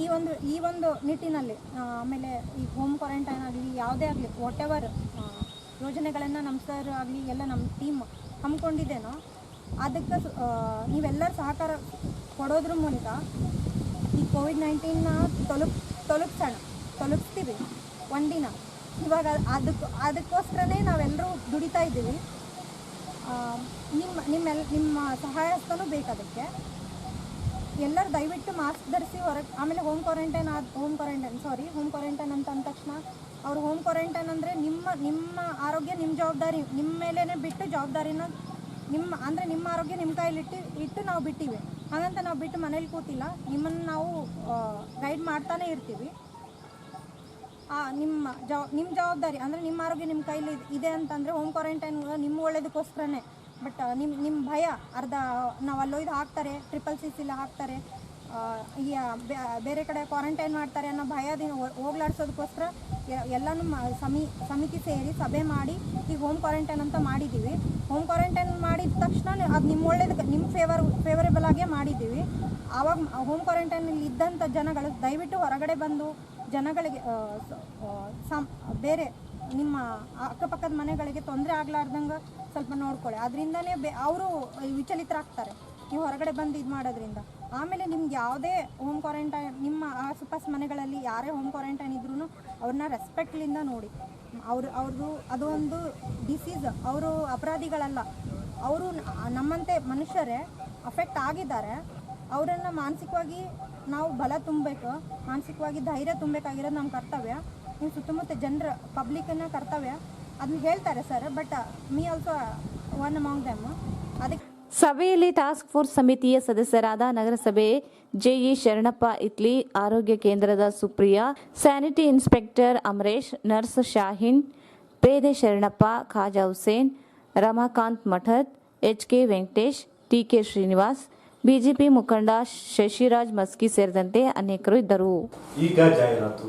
ಈ ಒಂದು ನಿಟ್ಟಿನಲ್ಲಿ ಆಮೇಲೆ ಈ ಹೋಮ್ ಕ್ವಾರಂಟೈನ್ ಆಗಲಿ ಯಾವುದೇ ಆಗಲಿ ವಾಟ್ ಎವರ್ ಯೋಜನೆಗಳನ್ನು ನಮ್ಮ ಸರ್ ಆಗಲಿ ಎಲ್ಲ ನಮ್ಮ ಟೀಮ್ ಹಮ್ಮಿಕೊಂಡಿದ್ದೇನೋ ಅದಕ್ಕೆ ನೀವೆಲ್ಲರೂ ಸಹಕಾರ ಕೊಡೋದ್ರ ಮೂಲಕ ಈ ಕೋವಿಡ್-19ನ ತೊಲಗಿಸ್ತೀವಿ ಒಂದಿನ. ಇವಾಗ ಅದಕ್ಕೋಸ್ಕರನೇ ನಾವೆಲ್ಲರೂ ದುಡಿತಾ ಇದ್ದೀವಿ. ನಿಮ್ಮ ಸಹಾಯ ಹಸ್ತನೂ ಬೇಕು ಅದಕ್ಕೆ. ಎಲ್ಲರೂ ದಯವಿಟ್ಟು ಮಾಸ್ಕ್ ಧರಿಸಿ ಹೊರಗೆ. ಆಮೇಲೆ ಹೋಮ್ ಕ್ವಾರಂಟೈನ್ ಅಂತ ಅಂದ ತಕ್ಷಣ ಅವ್ರು ಹೋಮ್ ಕ್ವಾರಂಟೈನ್ ಅಂದರೆ ನಿಮ್ಮ ಆರೋಗ್ಯ ನಿಮ್ಮ ಜವಾಬ್ದಾರಿ, ನಿಮ್ಮ ಮೇಲೇ ಬಿಟ್ಟು ಜವಾಬ್ದಾರಿನ ನಿಮ್ಮ ಆರೋಗ್ಯ ನಿಮ್ಮ ಕೈಲಿ ಇಟ್ಟು ನಾವು ಬಿಟ್ಟಿವಿ. ಹಾಗಂತ ನಾವು ಬಿಟ್ಟು ಮನೇಲಿ ಕೂತಿಲ್ಲ, ನಿಮ್ಮನ್ನು ನಾವು ಗೈಡ್ ಮಾಡ್ತಾನೆ ಇರ್ತೀವಿ. ನಿಮ್ಮ ಜವಾಬ್ದಾರಿ ಅಂದರೆ ನಿಮ್ಮ ಆರೋಗ್ಯ ನಿಮ್ಮ ಕೈಲಿ ಇದೆ ಅಂತಂದರೆ ಹೋಮ್ ಕ್ವಾರಂಟೈನ್ ನಿಮ್ಮ ಒಳ್ಳೇದಕ್ಕೋಸ್ಕರನೇ. ಬಟ್ ನಿಮ್ಮ ಭಯ ಅರ್ಧ ನಾವು ಅಲ್ಲೊಯ್ದು ಹಾಕ್ತಾರೆ, CCC ಹಾಕ್ತಾರೆ, ಈ ಬೇರೆ ಕಡೆ ಕ್ವಾರಂಟೈನ್ ಮಾಡ್ತಾರೆ ಅನ್ನೋ ಭಯದಿಂದ ಹೋಗ್ಲಾಡ್ಸೋದಕ್ಕೋಸ್ಕರ ಎಲ್ಲನೂ ಸಮಿತಿ ಸೇರಿ ಸಭೆ ಮಾಡಿ ಈಗ ಹೋಮ್ ಕ್ವಾರಂಟೈನ್ ಅಂತ ಮಾಡಿದ್ದೀವಿ. ಹೋಮ್ ಕ್ವಾರಂಟೈನ್ ಮಾಡಿದ ತಕ್ಷಣ ಅದು ನಿಮ್ಮ ಒಳ್ಳೇದಕ್ಕೆ ನಿಮ್ಮ ಫೇವರೇಬಲ್ ಆಗೇ ಮಾಡಿದ್ದೀವಿ. ಆವಾಗ ಹೋಮ್ ಕ್ವಾರಂಟೈನಲ್ಲಿ ಇದ್ದಂಥ ಜನಗಳು ದಯವಿಟ್ಟು ಹೊರಗಡೆ ಬಂದು ಜನಗಳಿಗೆ ಬೇರೆ ನಿಮ್ಮ ಅಕ್ಕಪಕ್ಕದ ಮನೆಗಳಿಗೆ ತೊಂದರೆ ಆಗ್ಲಾರ್ದಂಗೆ ಸ್ವಲ್ಪ ನೋಡ್ಕೊಳ್ಳಿ. ಅದರಿಂದನೇ ಅವರು ವಿಚಲಿತರಾಗ್ತಾರೆ ನೀವು ಹೊರಗಡೆ ಬಂದು ಇದು ಮಾಡೋದ್ರಿಂದ. ಆಮೇಲೆ ನಿಮ್ಗೆ ಯಾವುದೇ ಹೋಮ್ ಕ್ವಾರಂಟೈನ್ ನಿಮ್ಮ ಆಸುಪಾಸು ಮನೆಗಳಲ್ಲಿ ಯಾರೇ ಹೋಮ್ ಕ್ವಾರಂಟೈನ್ ಇದ್ರೂ ಅವ್ರನ್ನ ರೆಸ್ಪೆಕ್ಟ್ಲಿಂದ ನೋಡಿ. ಅವ್ರದ್ದು ಅದು ಒಂದು ಡಿಸೀಸ್, ಅವರು ಅಪರಾಧಿಗಳಲ್ಲ, ಅವರು ನಮ್ಮಂತೆ ಮನುಷ್ಯರೇ ಅಫೆಕ್ಟ್ ಆಗಿದ್ದಾರೆ. ಅವರನ್ನು ಮಾನಸಿಕವಾಗಿ ನಾವು ಬಲ ತುಂಬಬೇಕು, ಮಾನಸಿಕವಾಗಿ ಧೈರ್ಯ ತುಂಬಬೇಕಾಗಿರೋದು ನಮ್ಮ ಕರ್ತವ್ಯ. ನೀವು ಸುತ್ತಮುತ್ತ ಜನರ ಪಬ್ಲಿಕ್ಕನ್ನು ಕರ್ತವ್ಯ ಅದನ್ನ ಹೇಳ್ತಾರೆ sir, but me also one among them. ಅದಕ್ಕೆ ಸಭೆಯಲ್ಲಿ ಟಾಸ್ಕ್ ಫೋರ್ಸ್ ಸಮಿತಿಯ ಸದಸ್ಯರಾದ ನಗರಸಭೆ ಜೆಇ ಶರಣಪ್ಪ ಇತ್ಲಿ, ಆರೋಗ್ಯ ಕೇಂದ್ರದ Supriya, sanitary inspector Amaresh, nurse Shaheen, ಪೇದೆ ಶರಣಪ್ಪ, ಖಾಜಾ ಹುಸೇನ್, ರಮಾಕಾಂತ್ ಮಠದ್, HK Venkatesh, TK Srinivas, BJP ಮುಖಂಡ ಶಶಿರಾಜ್ ಮಸ್ಕಿ ಸೇರಿದಂತೆ ಅನೇಕರು ಇದ್ದರು. ಈಗ ಜಾಹೀರಾತು.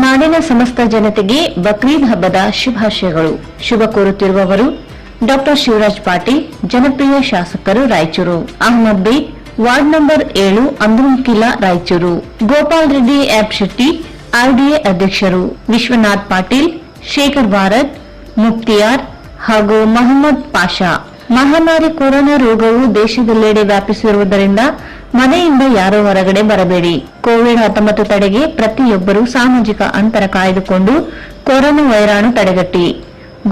ನಾಡಿನ ಸಮಸ್ತ ಜನತೆಗೆ ಬಕ್ರೀದ್ ಹಬ್ಬದ ಶುಭಾಶಯಗಳು. ಶುಭ ಕೋರುತ್ತಿರುವವರು ಡಾಕ್ಟರ್ ಶಿವರಾಜ್ ಪಾಟೀಲ್, ಜನಪ್ರಿಯ ಶಾಸಕರು, ರಾಯಚೂರು. ಅಹಮದ್ ಬೇಗ್, ವಾರ್ಡ್ ನಂಬರ್ 7, ಅಂದ್ರಂಕಿಲಾ, ರಾಯಚೂರು. ಗೋಪಾಲ್ ರೆಡ್ಡಿ ಆಪ್ ಶೆಟ್ಟಿ, ಆರ್ಡಿಎ ಅಧ್ಯಕ್ಷರು. ವಿಶ್ವನಾಥ್ ಪಾಟೀಲ್, ಶೇಖರ್ ಭಾರತ್, ಮುಕ್ತಿಯಾರ್ ಹಾಗೂ ಮಹಮ್ಮದ್ ಪಾಷಾ. ಮಹಾಮಾರಿ ಕೊರೋನಾ ರೋಗವು ದೇಶದೆಲ್ಲೆಡೆ ವ್ಯಾಪಿಸಿರುವುದರಿಂದ ಮನೆಯಿಂದ ಯಾರೂ ಹೊರಗಡೆ ಬರಬೇಡಿ. ಕೋವಿಡ್-19 ತಡೆಗೆ ಪ್ರತಿಯೊಬ್ಬರೂ ಸಾಮಾಜಿಕ ಅಂತರ ಕಾಯ್ದುಕೊಂಡು ಕೊರೋನಾ ವೈರಾಣು ತಡೆಗಟ್ಟಿ.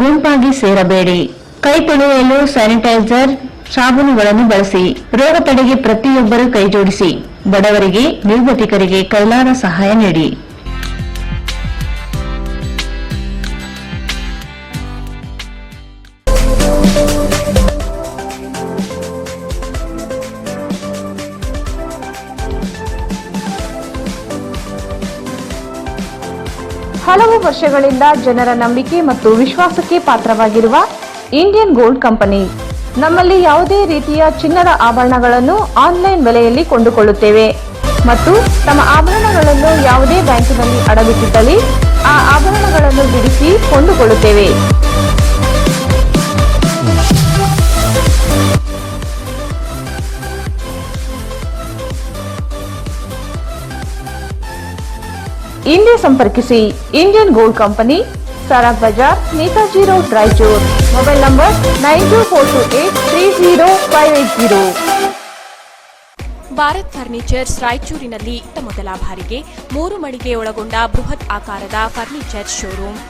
ಗುಂಪಾಗಿ ಸೇರಬೇಡಿ. ಕೈ ತೊಳೆಯಲು ಸ್ಯಾನಿಟೈಸರ್, ಸಾಬೂನುಗಳನ್ನು ಬಳಸಿ. ರೋಗ ತಡೆಗೆ ಪ್ರತಿಯೊಬ್ಬರೂ ಕೈಜೋಡಿಸಿ. ಬಡವರಿಗೆ, ನಿರ್ಗತಿಕರಿಗೆ ಕೈಲಾದ ಸಹಾಯ ನೀಡಿ. ಹಲವು ವರ್ಷಗಳಿಂದ ಜನರ ನಂಬಿಕೆ ಮತ್ತು ವಿಶ್ವಾಸಕ್ಕೆ ಪಾತ್ರವಾಗಿರುವ ಇಂಡಿಯನ್ ಗೋಲ್ಡ್ ಕಂಪನಿ. ನಮ್ಮಲ್ಲಿ ಯಾವುದೇ ರೀತಿಯ ಚಿನ್ನದ ಆಭರಣಗಳನ್ನು ಆನ್ಲೈನ್ ಬೆಲೆಯಲ್ಲಿ ಕೊಂಡುಕೊಳ್ಳುತ್ತೇವೆ ಮತ್ತು ತಮ್ಮ ಆಭರಣಗಳನ್ನು ಯಾವುದೇ ಬ್ಯಾಂಕಿನಲ್ಲಿ ಅಡವಿಟ್ಟಿದ್ದಲ್ಲಿ ಆ ಆಭರಣಗಳನ್ನು ಬಿಡಿಸಿ ಕೊಂಡುಕೊಳ್ಳುತ್ತೇವೆ. ಇಂದೇ ಸಂಪರ್ಕಿಸಿ Indian gold company, Sarag Bazar, Netaji road, Raichur. Mobile number 9242830580. Bharat furnitures ರಾಯಚೂರಿನಲ್ಲಿ ಮೊದಲ ಬಾರಿಗೆ 3 ಮಳಿಗೆ ಒಳಗೊಂಡ ಬೃಹತ್ ಆಕಾರದ furniture showroom.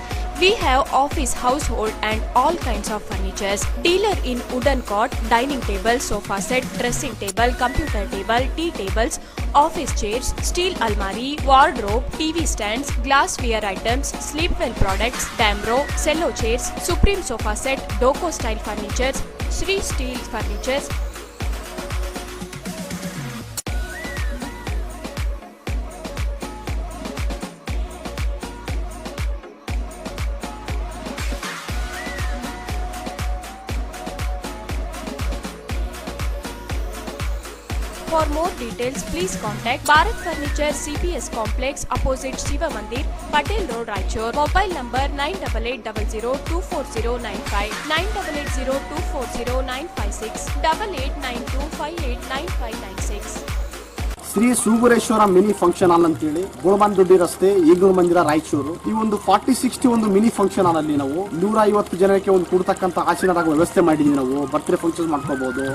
We have office, household and all kinds of furnitures. Dealer in wooden cot, dining table, sofa set, dressing table, computer table, tea tables, office chairs, steel almari, wardrobe, TV stands, glassware items, sleepwell products, Damro, cello chairs, Supreme sofa set, Doco style furnitures, Sri steel furnitures. For more details, please contact Bharat Furniture CPS Complex opposite Shiva Mandir, Patel Road, Raichur. Mobile number 9880240959, 9880240956, 8892589596. Shri Sugureshwara mini function hall ಅಂತೇಳಿ ಗೋಳಬಂದೊಡ್ಡಿ ರಸ್ತೆ, ಈಗೂರು ಮಂದಿರ, ರಾಯಚೂರು. ಈ ಒಂದು 40-60 ಒಂದು mini function ಹಾಲ್ ಅಲ್ಲಿ ನಾವು 150 ಜನಕ್ಕೆ ಒಂದು ಕೂಡತಕ್ಕಂತ ಆಸೀನರಾಗುವ ವ್ಯವಸ್ಥೆ ಮಾಡಿದ್ವಿ. ನಾವು ಬರ್ತ್ಡೇ ಫಂಕ್ಷನ್ ಮಾಡ್ಕೋಬಹುದು,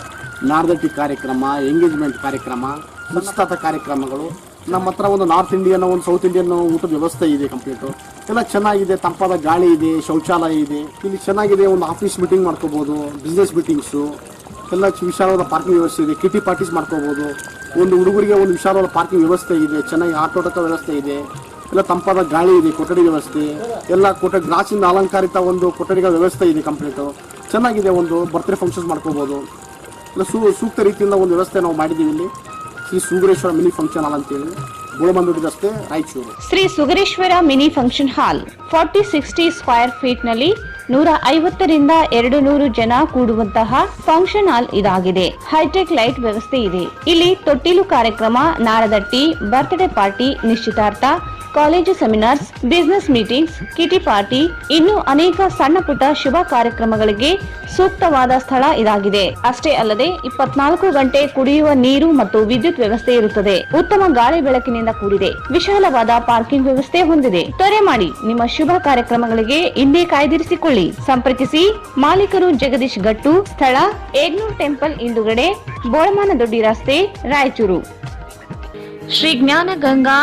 ನಾರ್ದಟ್ಟಿ ಕಾರ್ಯಕ್ರಮ, ಎಂಗೇಜ್ಮೆಂಟ್ ಕಾರ್ಯಕ್ರಮ, ನಿಶ್ಚಿತಾರ್ಥ ಕಾರ್ಯಕ್ರಮಗಳು. ನಮ್ಮ ಹತ್ರ ಒಂದು ನಾರ್ತ್ ಇಂಡಿಯನ್, ಒಂದು ಸೌತ್ ಇಂಡಿಯನ್ ಊಟದ ವ್ಯವಸ್ಥೆ ಇದೆ. ಕಂಪ್ಲೀಟ್ ಎಲ್ಲ ಚೆನ್ನಾಗಿದೆ. ತಂಪಾದ ಗಾಳಿ ಇದೆ, ಶೌಚಾಲಯ ಇದೆ. ಇಲ್ಲಿ ಚೆನ್ನಾಗಿದೆ. ಒಂದು ಆಫೀಸ್ ಮೀಟಿಂಗ್ ಮಾಡ್ಕೋಬಹುದು, ಬಿಸ್ನೆಸ್ ಮೀಟಿಂಗ್ಸು ಎಲ್ಲ ವಿಶಾಲವಾದ ಪಾರ್ಕಿಂಗ್ ವ್ಯವಸ್ಥೆ ಇದೆ. ಕಿಟಿ ಪಾರ್ಟೀಸ್ ಮಾಡ್ಕೋಬಹುದು. ಒಂದು ಹುಡುಗರಿಗೆ ಒಂದು ವಿಶಾಲವಾದ ಪಾರ್ಕಿಂಗ್ ವ್ಯವಸ್ಥೆ ಇದೆ. ಚೆನ್ನಾಗಿ ಆಟೋಟಕ ವ್ಯವಸ್ಥೆ ಇದೆ. ಎಲ್ಲ ತಂಪಾದ ಗಾಳಿ ಇದೆ. ಕೊಠಡಿ ವ್ಯವಸ್ಥೆ ಎಲ್ಲ ಗ್ಲಾಸಿಂದ ಅಲಂಕಾರಿತ ಒಂದು ಕೊಠಡಿಗಳ ವ್ಯವಸ್ಥೆ ಇದೆ. ಕಂಪ್ಲೀಟ್ ಚೆನ್ನಾಗಿದೆ. ಒಂದು ಬರ್ತ್ಡೇ ಫಂಕ್ಷನ್ಸ್ ಮಾಡ್ಕೋಬಹುದು. ಎಲ್ಲ ಸೂಕ್ತ ರೀತಿಯಿಂದ ಒಂದು ವ್ಯವಸ್ಥೆ ನಾವು ಮಾಡಿದ್ದೀವಿ. ಇಲ್ಲಿ Shri Sugareshwara mini function hall ಅಂತೇಳಿ ಗೋಳಬಂದೊಡ್ಡಿ ರಸ್ತೆ, ರಾಯಚೂರು. ಶ್ರೀ ಸುಗರೇಶ್ವರ ಮಿನಿ ಫಂಕ್ಷನ್ ಹಾಲ್ 40-60 ಸ್ಕ್ವೇರ್ ಫೀಟ್ ನಲ್ಲಿ 150ರಿಂದ 200 ಜನ ಕೂಡುವಂತಹ ಫಂಕ್ಷನ್ ಹಾಲ್ ಇದಾಗಿದೆ. ಹೈಟೆಕ್ ಲೈಟ್ ವ್ಯವಸ್ಥೆ ಇದೆ. ಇಲ್ಲಿ ತೊಟ್ಟಿಲು ಕಾರ್ಯಕ್ರಮ, ನಾರದಟ್ಟಿ, ಬರ್ತ್ಡೇ ಪಾರ್ಟಿ, ನಿಶ್ಚಿತಾರ್ಥ, college seminars, business meetings, ಕಿಟಿ party, ಇನ್ನು ಅನೇಕ ಸಣ್ಣ ಪುಟ್ಟ ಶುಭ ಕಾರ್ಯಕ್ರಮಗಳಿಗೆ ಸೂಕ್ತವಾದ ಸ್ಥಳ ಇದಾಗಿದೆ. ಅಷ್ಟೇ ಅಲ್ಲದೆ 24 ಗಂಟೆ ಕುಡಿಯುವ ನೀರು ಮತ್ತು ವಿದ್ಯುತ್ ವ್ಯವಸ್ಥೆ ಇರುತ್ತದೆ. ಉತ್ತಮ ಗಾಳಿ ಬೆಳಕಿನಿಂದ ಕೂಡಿದೆ. ವಿಶಾಲವಾದ ಪಾರ್ಕಿಂಗ್ ವ್ಯವಸ್ಥೆ ಹೊಂದಿದೆ. ತ್ವರೆ ಮಾಡಿ, ನಿಮ್ಮ ಶುಭ ಕಾರ್ಯಕ್ರಮಗಳಿಗೆ ಇಂದೇ ಕಾಯ್ದಿರಿಸಿಕೊಳ್ಳಿ. ಸಂಪರ್ಕಿಸಿ. ಮಾಲೀಕರು ಜಗದೀಶ್ ಗಟ್ಟು. ಸ್ಥಳ ಏಗ್ನೂರ್ ಟೆಂಪಲ್ ಹಿಂದುಗಡೆ, ಬೋಳಮಾನದೊಡ್ಡಿ ರಸ್ತೆ, Raichur. Shri Jnana Ganga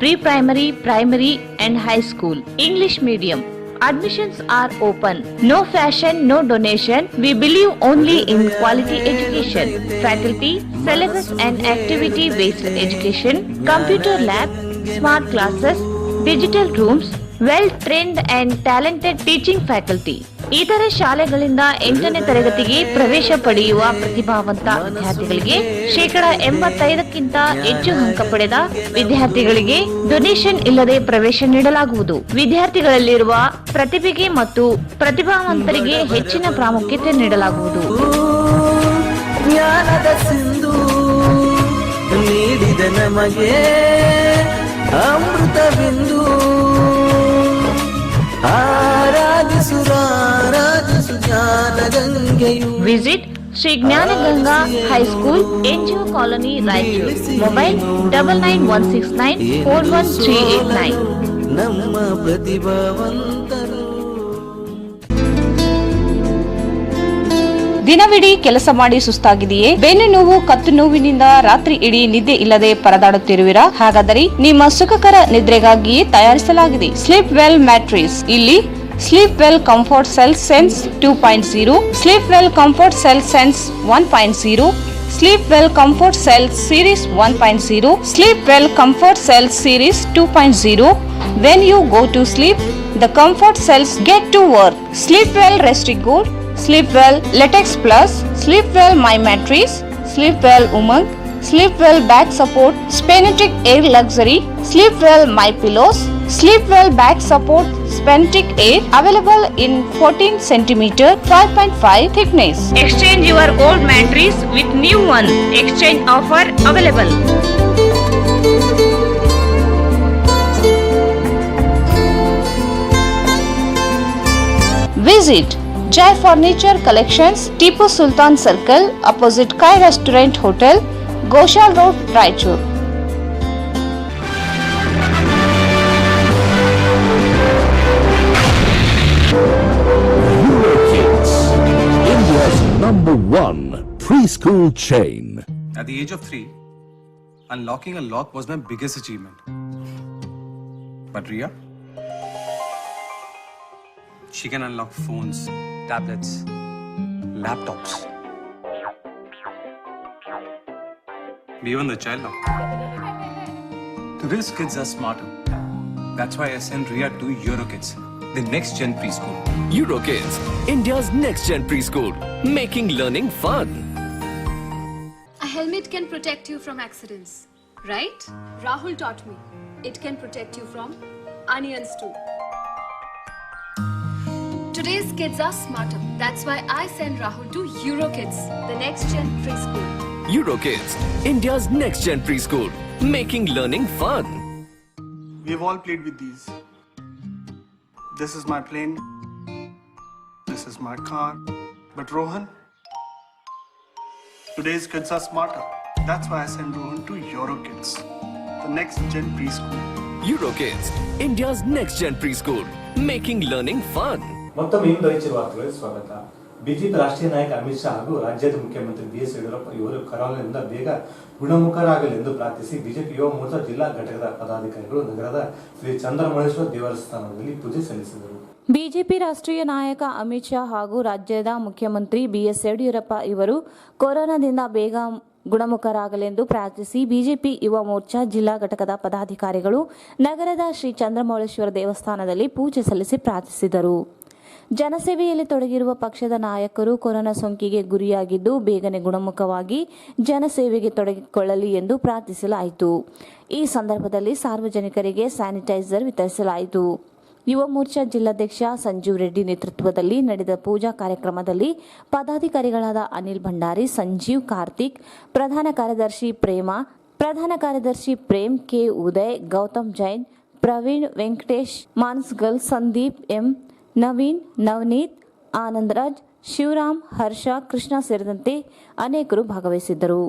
pre-primary, primary and high school, English medium. Admissions are open. No fashion, no donation. We believe only in quality education. Faculty, syllabus and activity-based education, computer lab, smart classes, digital rooms, well-trained and talented teaching faculty. ಇತರೆ ಶಾಲೆಗಳಿಂದ 8ನೇ ತರಗತಿಗೆ ಪ್ರವೇಶ ಪಡೆಯುವ ಪ್ರತಿಭಾವಂತ ವಿದ್ಯಾರ್ಥಿಗಳಿಗೆ 85%ಕ್ಕಿಂತ ಹೆಚ್ಚು ಅಂಕ ಪಡೆದ ವಿದ್ಯಾರ್ಥಿಗಳಿಗೆ ಡೊನೇಷನ್ ಇಲ್ಲದೆ ಪ್ರವೇಶ ನೀಡಲಾಗುವುದು. ವಿದ್ಯಾರ್ಥಿಗಳಲ್ಲಿರುವ ಪ್ರತಿಭೆಗೆ ಮತ್ತು ಪ್ರತಿಭಾವಂತರಿಗೆ ಹೆಚ್ಚಿನ ಪ್ರಾಮುಖ್ಯತೆ ನೀಡಲಾಗುವುದು. ಜ್ಞಾನದ ಸಿಂಧು ನೀಡಿದ ನಮಗೆ ಅಮೃತ ಬಿಂದು ಆರಾಧಿಸು ಜ್ಞಾನ ಗಂಗೆಯು. Visit Shri Jnanaganga high school, NGO colony, Raichur. Mobile 9916941389. ನಮ್ಮ ಪ್ರತಿಭಾವಂತರು. ದಿನವಿಡೀ ಕೆಲಸ ಮಾಡಿ ಸುಸ್ತಾಗಿದೆಯೇ? ಬೆನ್ನು ನೋವು, ಕತ್ತು ನೋವಿನಿಂದ ರಾತ್ರಿ ಇಡೀ ನಿದ್ದೆ ಇಲ್ಲದೆ ಪರದಾಡುತ್ತಿರುವಿರಾ? ಹಾಗಾದರೆ ನಿಮ್ಮ ಸುಖಕರ ನಿದ್ರೆಗಾಗಿಯೇ ತಯಾರಿಸಲಾಗಿದೆ ಸ್ಲೀಪ್ ವೆಲ್ ಮ್ಯಾಟ್ರಿಸ್. ಇಲ್ಲಿ sleep well comfort cell sense 2.0, sleep well comfort cell sense 1.0, sleep well comfort cell series 1.0, sleep well comfort cell series 2.0. When you go to sleep, the comfort cells get to work. Sleep well Restigold, Sleep well Latex Plus, Sleep well My Mattress, Sleep well Umang, Sleep well Back Support, Spenetic Air Luxury, Sleep well My Pillows, Sleep well Back Support, Spenetic Air, available in 14 cm, 5.5 thickness. Exchange your old mattress with new one. Exchange offer available. Visit Jai Furniture Collections, Tipu Sultan Circle, opposite Kai Restaurant Hotel, Goshal Road, Raichur. Eurokids, India's #1 preschool chain. At the age of 3, unlocking a lock was my biggest achievement. But Ria, she can unlock phones, tablets, laptops, even the child lock. Today's kids are smarter. That's why I sent Ria to Eurokids, the next gen preschool. Eurokids, India's next gen preschool, making learning fun. A helmet can protect you from accidents, right? Rahul taught me. It can protect you from onions too. Today's kids are smarter. That's why I send Rahul to Eurokids, the next gen preschool. Eurokids, India's next gen preschool, making learning fun. We've all played with these. This is my plane. This is my car. But Rohan, today's kids are smarter. That's why I send Rohan to Eurokids, the next gen preschool. Eurokids, India's next gen preschool, making learning fun. ಮತ್ತೊಮ್ಮೆ ಇಂದು ರೈತರ ವಾರ್ತೆಗಳಿಗೆ ಸ್ವಾಗತ. BJP ರಾಷ್ಟ್ರೀಯ ನಾಯಕ ಅಮಿತ್ ಶಾ ಹಾಗೂ ರಾಜ್ಯದ ಮುಖ್ಯಮಂತ್ರಿ BS Yediyurappa ಇವರು ಕರೋನಾದಿಂದ ಬೇಗ ಗುಣಮುಖರಾಗಲೆಂದು ಪ್ರಾರ್ಥಿಸಿ ಬಿಜೆಪಿ ಯುವ ಮೋರ್ಚಾ ಜಿಲ್ಲಾ ಘಟಕದ ಪದಾಧಿಕಾರಿಗಳು ನಗರದ ಶ್ರೀ ಚಂದ್ರಮೌಳೇಶ್ವರ ದೇವಸ್ಥಾನದಲ್ಲಿ ಪೂಜೆ ಸಲ್ಲಿಸಿದರು. ಬಿಜೆಪಿ ರಾಷ್ಟ್ರೀಯ ನಾಯಕ ಅಮಿತ್ ಶಾ ಹಾಗೂ ರಾಜ್ಯದ ಮುಖ್ಯಮಂತ್ರಿ BS ಯಡಿಯೂರಪ್ಪ ಇವರು ಕೊರೋನಾದಿಂದ ಬೇಗ ಗುಣಮುಖರಾಗಲೆಂದು ಪ್ರಾರ್ಥಿಸಿ ಬಿಜೆಪಿ ಯುವ ಮೋರ್ಚಾ ಜಿಲ್ಲಾ ಘಟಕದ ಪದಾಧಿಕಾರಿಗಳು ನಗರದ ಶ್ರೀ ಚಂದ್ರಮೌಳೇಶ್ವರ ದೇವಸ್ಥಾನದಲ್ಲಿ ಪೂಜೆ ಸಲ್ಲಿಸಿ ಪ್ರಾರ್ಥಿಸಿದರು. ಜನಸೇವೆಯಲ್ಲಿ ತೊಡಗಿರುವ ಪಕ್ಷದ ನಾಯಕರು ಕೊರೋನಾ ಸೋಂಕಿಗೆ ಗುರಿಯಾಗಿದ್ದು ಬೇಗನೆ ಗುಣಮುಖವಾಗಿ ಜನಸೇವೆಗೆ ತೊಡಗಿಕೊಳ್ಳಲಿ ಎಂದು ಪ್ರಾರ್ಥಿಸಲಾಯಿತು. ಈ ಸಂದರ್ಭದಲ್ಲಿ ಸಾರ್ವಜನಿಕರಿಗೆ ಸ್ಯಾನಿಟೈಸರ್ ವಿತರಿಸಲಾಯಿತು. ಯುವ ಮೋರ್ಚಾ ಜಿಲ್ಲಾಧ್ಯಕ್ಷ ಸಂಜೀವ್ ರೆಡ್ಡಿ ನೇತೃತ್ವದಲ್ಲಿ ನಡೆದ ಪೂಜಾ ಕಾರ್ಯಕ್ರಮದಲ್ಲಿ ಪದಾಧಿಕಾರಿಗಳಾದ ಅನಿಲ್ ಭಂಡಾರಿ, ಸಂಜೀವ್, ಕಾರ್ತಿಕ್, ಪ್ರಧಾನ ಕಾರ್ಯದರ್ಶಿ ಪ್ರೇಮ್, ಕೆ ಉದಯ್, ಗೌತಮ್ ಜೈನ್, ಪ್ರವೀಣ್, ವೆಂಕಟೇಶ್, ಮಾನಸ್ಗಲ್, ಸಂದೀಪ್ ಎಂ, ನವೀನ್, ನವನೀತ್, ಆನಂದರಾಜ್, ಶಿವರಾಮ್, ಹರ್ಷ, ಕೃಷ್ಣ ಸೇರಿದಂತೆ ಅನೇಕರು ಭಾಗವಹಿಸಿದ್ದರು.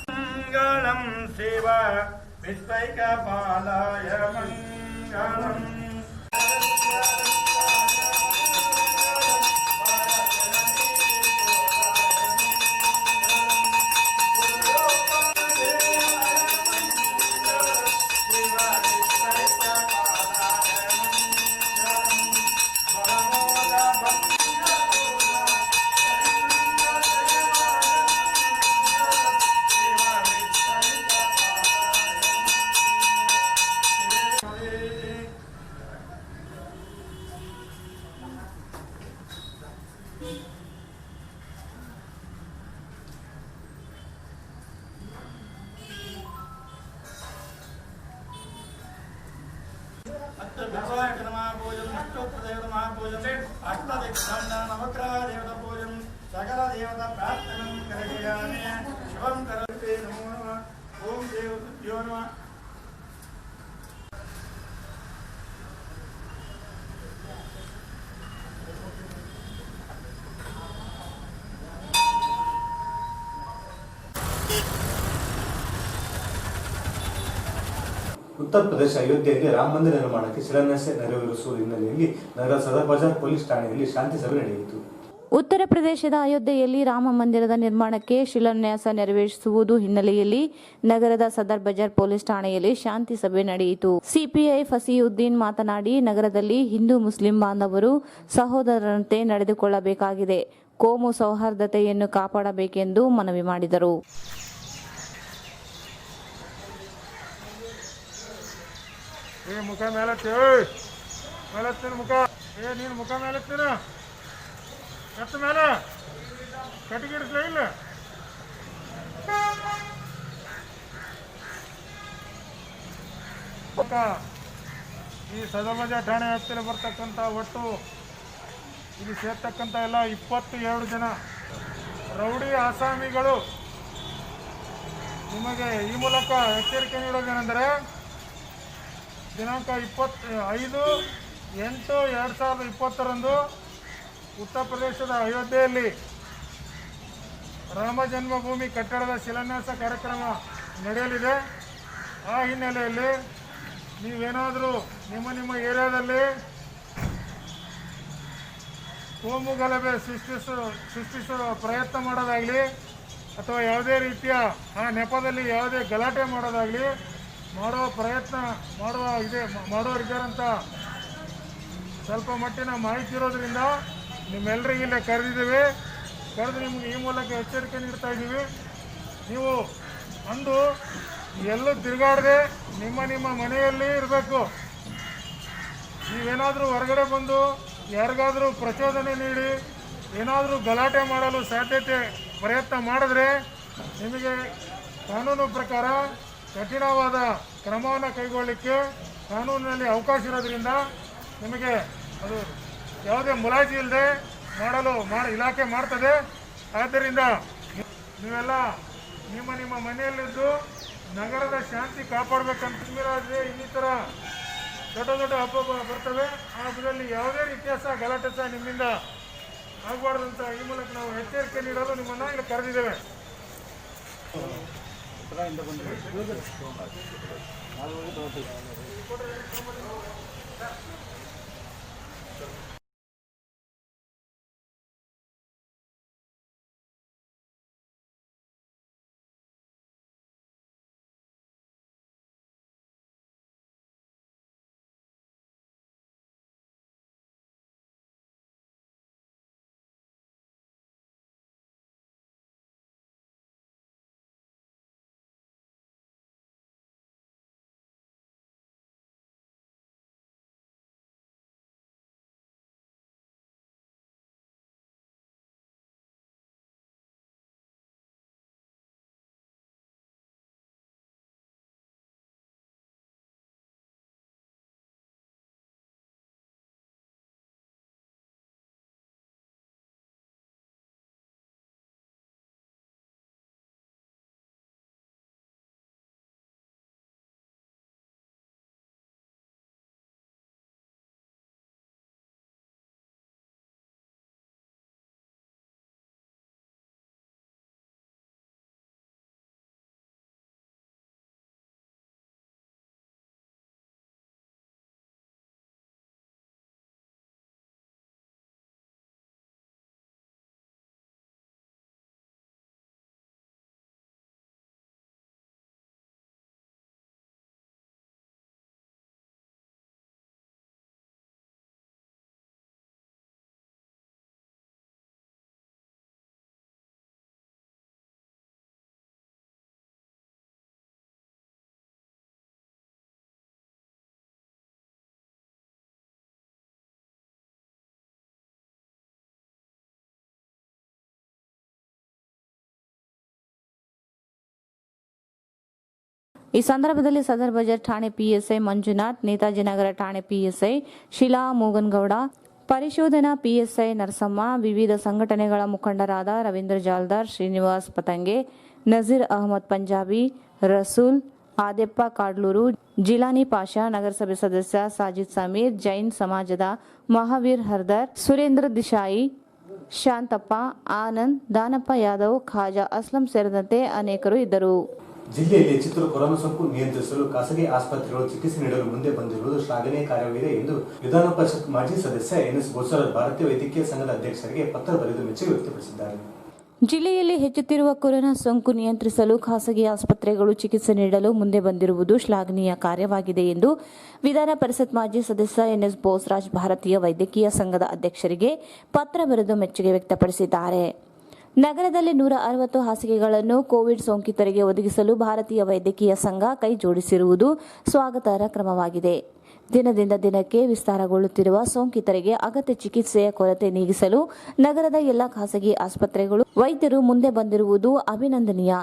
मंगलम शिव विश्वैकपालाय मंगलम। सकल देवता प्रार्थना करिष्यामि शुभं करोतु नमो नमः ओम देवताभ्यो नमः। ಉತ್ತರ ಪ್ರದೇಶ ಅಯೋಧ್ಯೆಯಲ್ಲಿ ರಾಮ ಮಂದಿರ ನಿರ್ಮಾಣಕ್ಕೆ ಶಿಲಾನ್ಯಾಸ ನೆರವೇರಿಸುವ ಹಿನ್ನೆಲೆಯಲ್ಲಿ ನಗರದ ಸದರ್ ಬಜಾರ್ ಪೊಲೀಸ್ ಠಾಣೆಯಲ್ಲಿ ಶಾಂತಿ ಸಭೆ ನಡೆಯಿತು. ಉತ್ತರ ಪ್ರದೇಶದ ಅಯೋಧ್ಯೆಯಲ್ಲಿ ರಾಮ ಮಂದಿರದ ನಿರ್ಮಾಣಕ್ಕೆ ಶಿಲಾನ್ಯಾಸ ನೆರವೇರಿಸುವುದು ಹಿನ್ನೆಲೆಯಲ್ಲಿ ನಗರದ ಸದರ್ ಬಜಾರ್ ಪೊಲೀಸ್ ಠಾಣೆಯಲ್ಲಿ ಶಾಂತಿ ಸಭೆ ನಡೆಯಿತು. ಸಿಪಿಐ ಫಸೀಯುದ್ದೀನ್ ಮಾತನಾಡಿ, ನಗರದಲ್ಲಿ ಹಿಂದೂ ಮುಸ್ಲಿಂ ಬಾಂಧವರು ಸಹೋದರರಂತೆ ನಡೆದುಕೊಳ್ಳಬೇಕಾಗಿದೆ, ಕೋಮು ಸೌಹಾರ್ದತೆಯನ್ನು ಕಾಪಾಡಬೇಕೆಂದು ಮನವಿ ಮಾಡಿದರು. ಮುಖ ಮೇಲತ್ತಿ ಮೇಲತ್ತಿನ ಮುಖ ನೀನು ಮುಖ ಮೇಲತ್ತಿನ ಎತ್ತ ಮೇಲೆ ಕಟ್ಟಿಗಿಡಿಸ್ಲ ಇಲ್ಲ ಈ ಸದರ್ಬಜ ಠಾಣೆ ವ್ಯಾಪ್ತಿಯಲ್ಲಿ ಬರ್ತಕ್ಕಂಥ ಒಟ್ಟು ಇಲ್ಲಿ ಸೇರ್ತಕ್ಕಂಥ ಎಲ್ಲ 22 ಜನ ರೌಡಿ ಆಸಾಮಿಗಳು ನಿಮಗೆ ಈ ಮೂಲಕ ಎಚ್ಚರಿಕೆ ನೀಡೋದೇನೆಂದರೆ ದಿನಾಂಕ 25/8/2020 ಉತ್ತರ ಪ್ರದೇಶದ ಅಯೋಧ್ಯೆಯಲ್ಲಿ ರಾಮ ಜನ್ಮಭೂಮಿ ಕಟ್ಟಡದ ಶಿಲಾನ್ಯಾಸ ಕಾರ್ಯಕ್ರಮ ನಡೆಯಲಿದೆ. ಆ ಹಿನ್ನೆಲೆಯಲ್ಲಿ ನೀವೇನಾದರೂ ನಿಮ್ಮ ಏರಿಯಾದಲ್ಲಿ ಕೋಮು ಗಲಭೆ ಸೃಷ್ಟಿಸುವ ಪ್ರಯತ್ನ ಮಾಡೋದಾಗಲಿ ಅಥವಾ ಯಾವುದೇ ರೀತಿಯ ಆ ನೆಪದಲ್ಲಿ ಯಾವುದೇ ಗಲಾಟೆ ಮಾಡೋದಾಗಲಿ ಮಾಡುವ ಪ್ರಯತ್ನ ಮಾಡೋರಿದ್ದಾರಂತ ಸ್ವಲ್ಪ ಮಟ್ಟಿನ ಮಾಹಿತಿ ಇರೋದ್ರಿಂದ ನಿಮ್ಮೆಲ್ಲರಿಗೆ ಇಲ್ಲೇ ಕರೆದಿದ್ದೀವಿ. ಕರೆದು ನಿಮಗೆ ಈ ಮೂಲಕ ಎಚ್ಚರಿಕೆ ನೀಡ್ತಾ ಇದ್ದೀವಿ. ನೀವು ಅಂದು ಎಲ್ಲೂ ತಿರುಗಾಡದೆ ನಿಮ್ಮ ಮನೆಯಲ್ಲಿ ಇರಬೇಕು. ನೀವೇನಾದರೂ ಹೊರಗಡೆ ಬಂದು ಯಾರಿಗಾದರೂ ಪ್ರಚೋದನೆ ನೀಡಿ ಏನಾದರೂ ಗಲಾಟೆ ಮಾಡಲು ಪ್ರಯತ್ನ ಮಾಡಿದ್ರೆ ನಿಮಗೆ ಕಾನೂನು ಪ್ರಕಾರ ಕಠಿಣವಾದ ಕ್ರಮವನ್ನು ಕೈಗೊಳ್ಳಲಿಕ್ಕೆ ಕಾನೂನಿನಲ್ಲಿ ಅವಕಾಶ ಇರೋದ್ರಿಂದ ನಿಮಗೆ ಅದು ಯಾವುದೇ ಮುಲಾಜಿ ಇಲ್ಲದೆ ಇಲಾಖೆ ಮಾಡ್ತದೆ. ಆದ್ದರಿಂದ ನೀವೆಲ್ಲ ನಿಮ್ಮ ಮನೆಯಲ್ಲಿದ್ದು ನಗರದ ಶಾಂತಿ ಕಾಪಾಡಬೇಕಂತ ಇನ್ನಿತರ ದೊಡ್ಡ ಹಬ್ಬ ಬರ್ತವೆ. ಆ ಹಬ್ಬದಲ್ಲಿ ಯಾವುದೇ ರೀತಿಯ ಗಲಾಟೆ ನಿಮ್ಮಿಂದ ಆಗಬಾರ್ದಂತ ಈ ಮೂಲಕ ನಾವು ಎಚ್ಚರಿಕೆ ನೀಡಲು ನಿಮ್ಮನ್ನು ಇಲ್ಲಿ ಕರೆದಿದ್ದೇವೆ. ಈ ಸಂದರ್ಭದಲ್ಲಿ ಸದರ್ ಬಜಾರ್ ಠಾಣೆ ಪಿಎಸ್ಐ ಮಂಜುನಾಥ್, ನೇತಾಜಿ ನಗರ ಠಾಣೆ ಪಿಎಸ್ಐ ಶಿಲಾ ಮೂಗನಗೌಡ, ಪರಿಶೋಧನಾ ಪಿಎಸ್ಐ ನರಸಮ್ಮ, ವಿವಿಧ ಸಂಘಟನೆಗಳ ಮುಖಂಡರಾದ ರವೀಂದ್ರ ಜಾಲ್ದಾರ್, ಶ್ರೀನಿವಾಸ್ ಪತಂಗೆ, ನಜೀರ್ ಅಹಮದ್ ಪಂಜಾಬಿ, ರಸೂಲ್, ಆದ್ಯಪ್ಪ ಕಾಡ್ಲೂರು, ಜಿಲಾನಿ ಪಾಷಾ, ನಗರಸಭೆ ಸದಸ್ಯ ಸಾಜಿದ್ ಸಮೀರ್, ಜೈನ್ ಸಮಾಜದ ಮಹಾವೀರ್ ಹರ್ದರ್, ಸುರೇಂದ್ರ ದಿಶಾಯಿ, ಶಾಂತಪ್ಪ, ಆನಂದ್, ದಾನಪ್ಪ ಯಾದವ್, ಖಾಜಾ ಅಸ್ಲಂ ಸೇರಿದಂತೆ ಅನೇಕರು ಇದ್ದರು. ಜಿಲ್ಲೆಯಲ್ಲಿ ಹೆಚ್ಚುತ್ತಿರುವ ಕೊರೋನಾ ಸೋಂಕು ನಿಯಂತ್ರಿಸಲು ಖಾಸಗಿ ಆಸ್ಪತ್ರೆಗಳು ಚಿಕಿತ್ಸೆ ನೀಡಲು ಮುಂದೆ ಬಂದಿರುವುದು ಶ್ಲಾಘನೀಯ ಕಾರ್ಯವಾಗಿದೆ ಎಂದು ವಿಧಾನ ಪರಿಷತ್ ಮಾಜಿ ಸದಸ್ಯ ಎನ್ಎಸ್ ಬೋಸರಾಜ್ ಭಾರತೀಯ ವೈದ್ಯಕೀಯ ಸಂಘದ ಅಧ್ಯಕ್ಷರಿಗೆ ಪತ್ರ ಬರೆದು ಮೆಚ್ಚುಗೆ ವ್ಯಕ್ತಪಡಿಸಿದ್ದಾರೆ. ಜಿಲ್ಲೆಯಲ್ಲಿ ಹೆಚ್ಚುತ್ತಿರುವ ಕೊರೋನಾ ಸೋಂಕು ನಿಯಂತ್ರಿಸಲು ಖಾಸಗಿ ಆಸ್ಪತ್ರೆಗಳು ಚಿಕಿತ್ಸೆ ನೀಡಲು ಮುಂದೆ ಬಂದಿರುವುದು ಶ್ಲಾಘನೀಯ ಕಾರ್ಯವಾಗಿದೆ ಎಂದು ವಿಧಾನ ಪರಿಷತ್ ಮಾಜಿ ಸದಸ್ಯ ಎನ್ಎಸ್ ಬೋಸರಾಜ್ ಭಾರತೀಯ ವೈದ್ಯಕೀಯ ಸಂಘದ ಅಧ್ಯಕ್ಷರಿಗೆ ಪತ್ರ ಬರೆದು ಮೆಚ್ಚುಗೆ ವ್ಯಕ್ತಪಡಿಸಿದ್ದಾರೆ. ನಗರದಲ್ಲಿ 160 ಹಾಸಿಗೆಗಳನ್ನು ಕೋವಿಡ್ ಸೋಂಕಿತರಿಗೆ ಒದಗಿಸಲು ಭಾರತೀಯ ವೈದ್ಯಕೀಯ ಸಂಘ ಕೈ ಜೋಡಿಸಿರುವುದು ಸ್ವಾಗತಾರ್ಹ ಕ್ರಮವಾಗಿದೆ. ದಿನದಿಂದ ದಿನಕ್ಕೆ ವಿಸ್ತಾರಗೊಳ್ಳುತ್ತಿರುವ ಸೋಂಕಿತರಿಗೆ ಅಗತ್ಯ ಚಿಕಿತ್ಸೆಯ ಕೊರತೆ ನೀಗಿಸಲು ನಗರದ ಎಲ್ಲ ಖಾಸಗಿ ಆಸ್ಪತ್ರೆಗಳು ವೈದ್ಯರು ಮುಂದೆ ಬಂದಿರುವುದು ಅಭಿನಂದನೀಯ.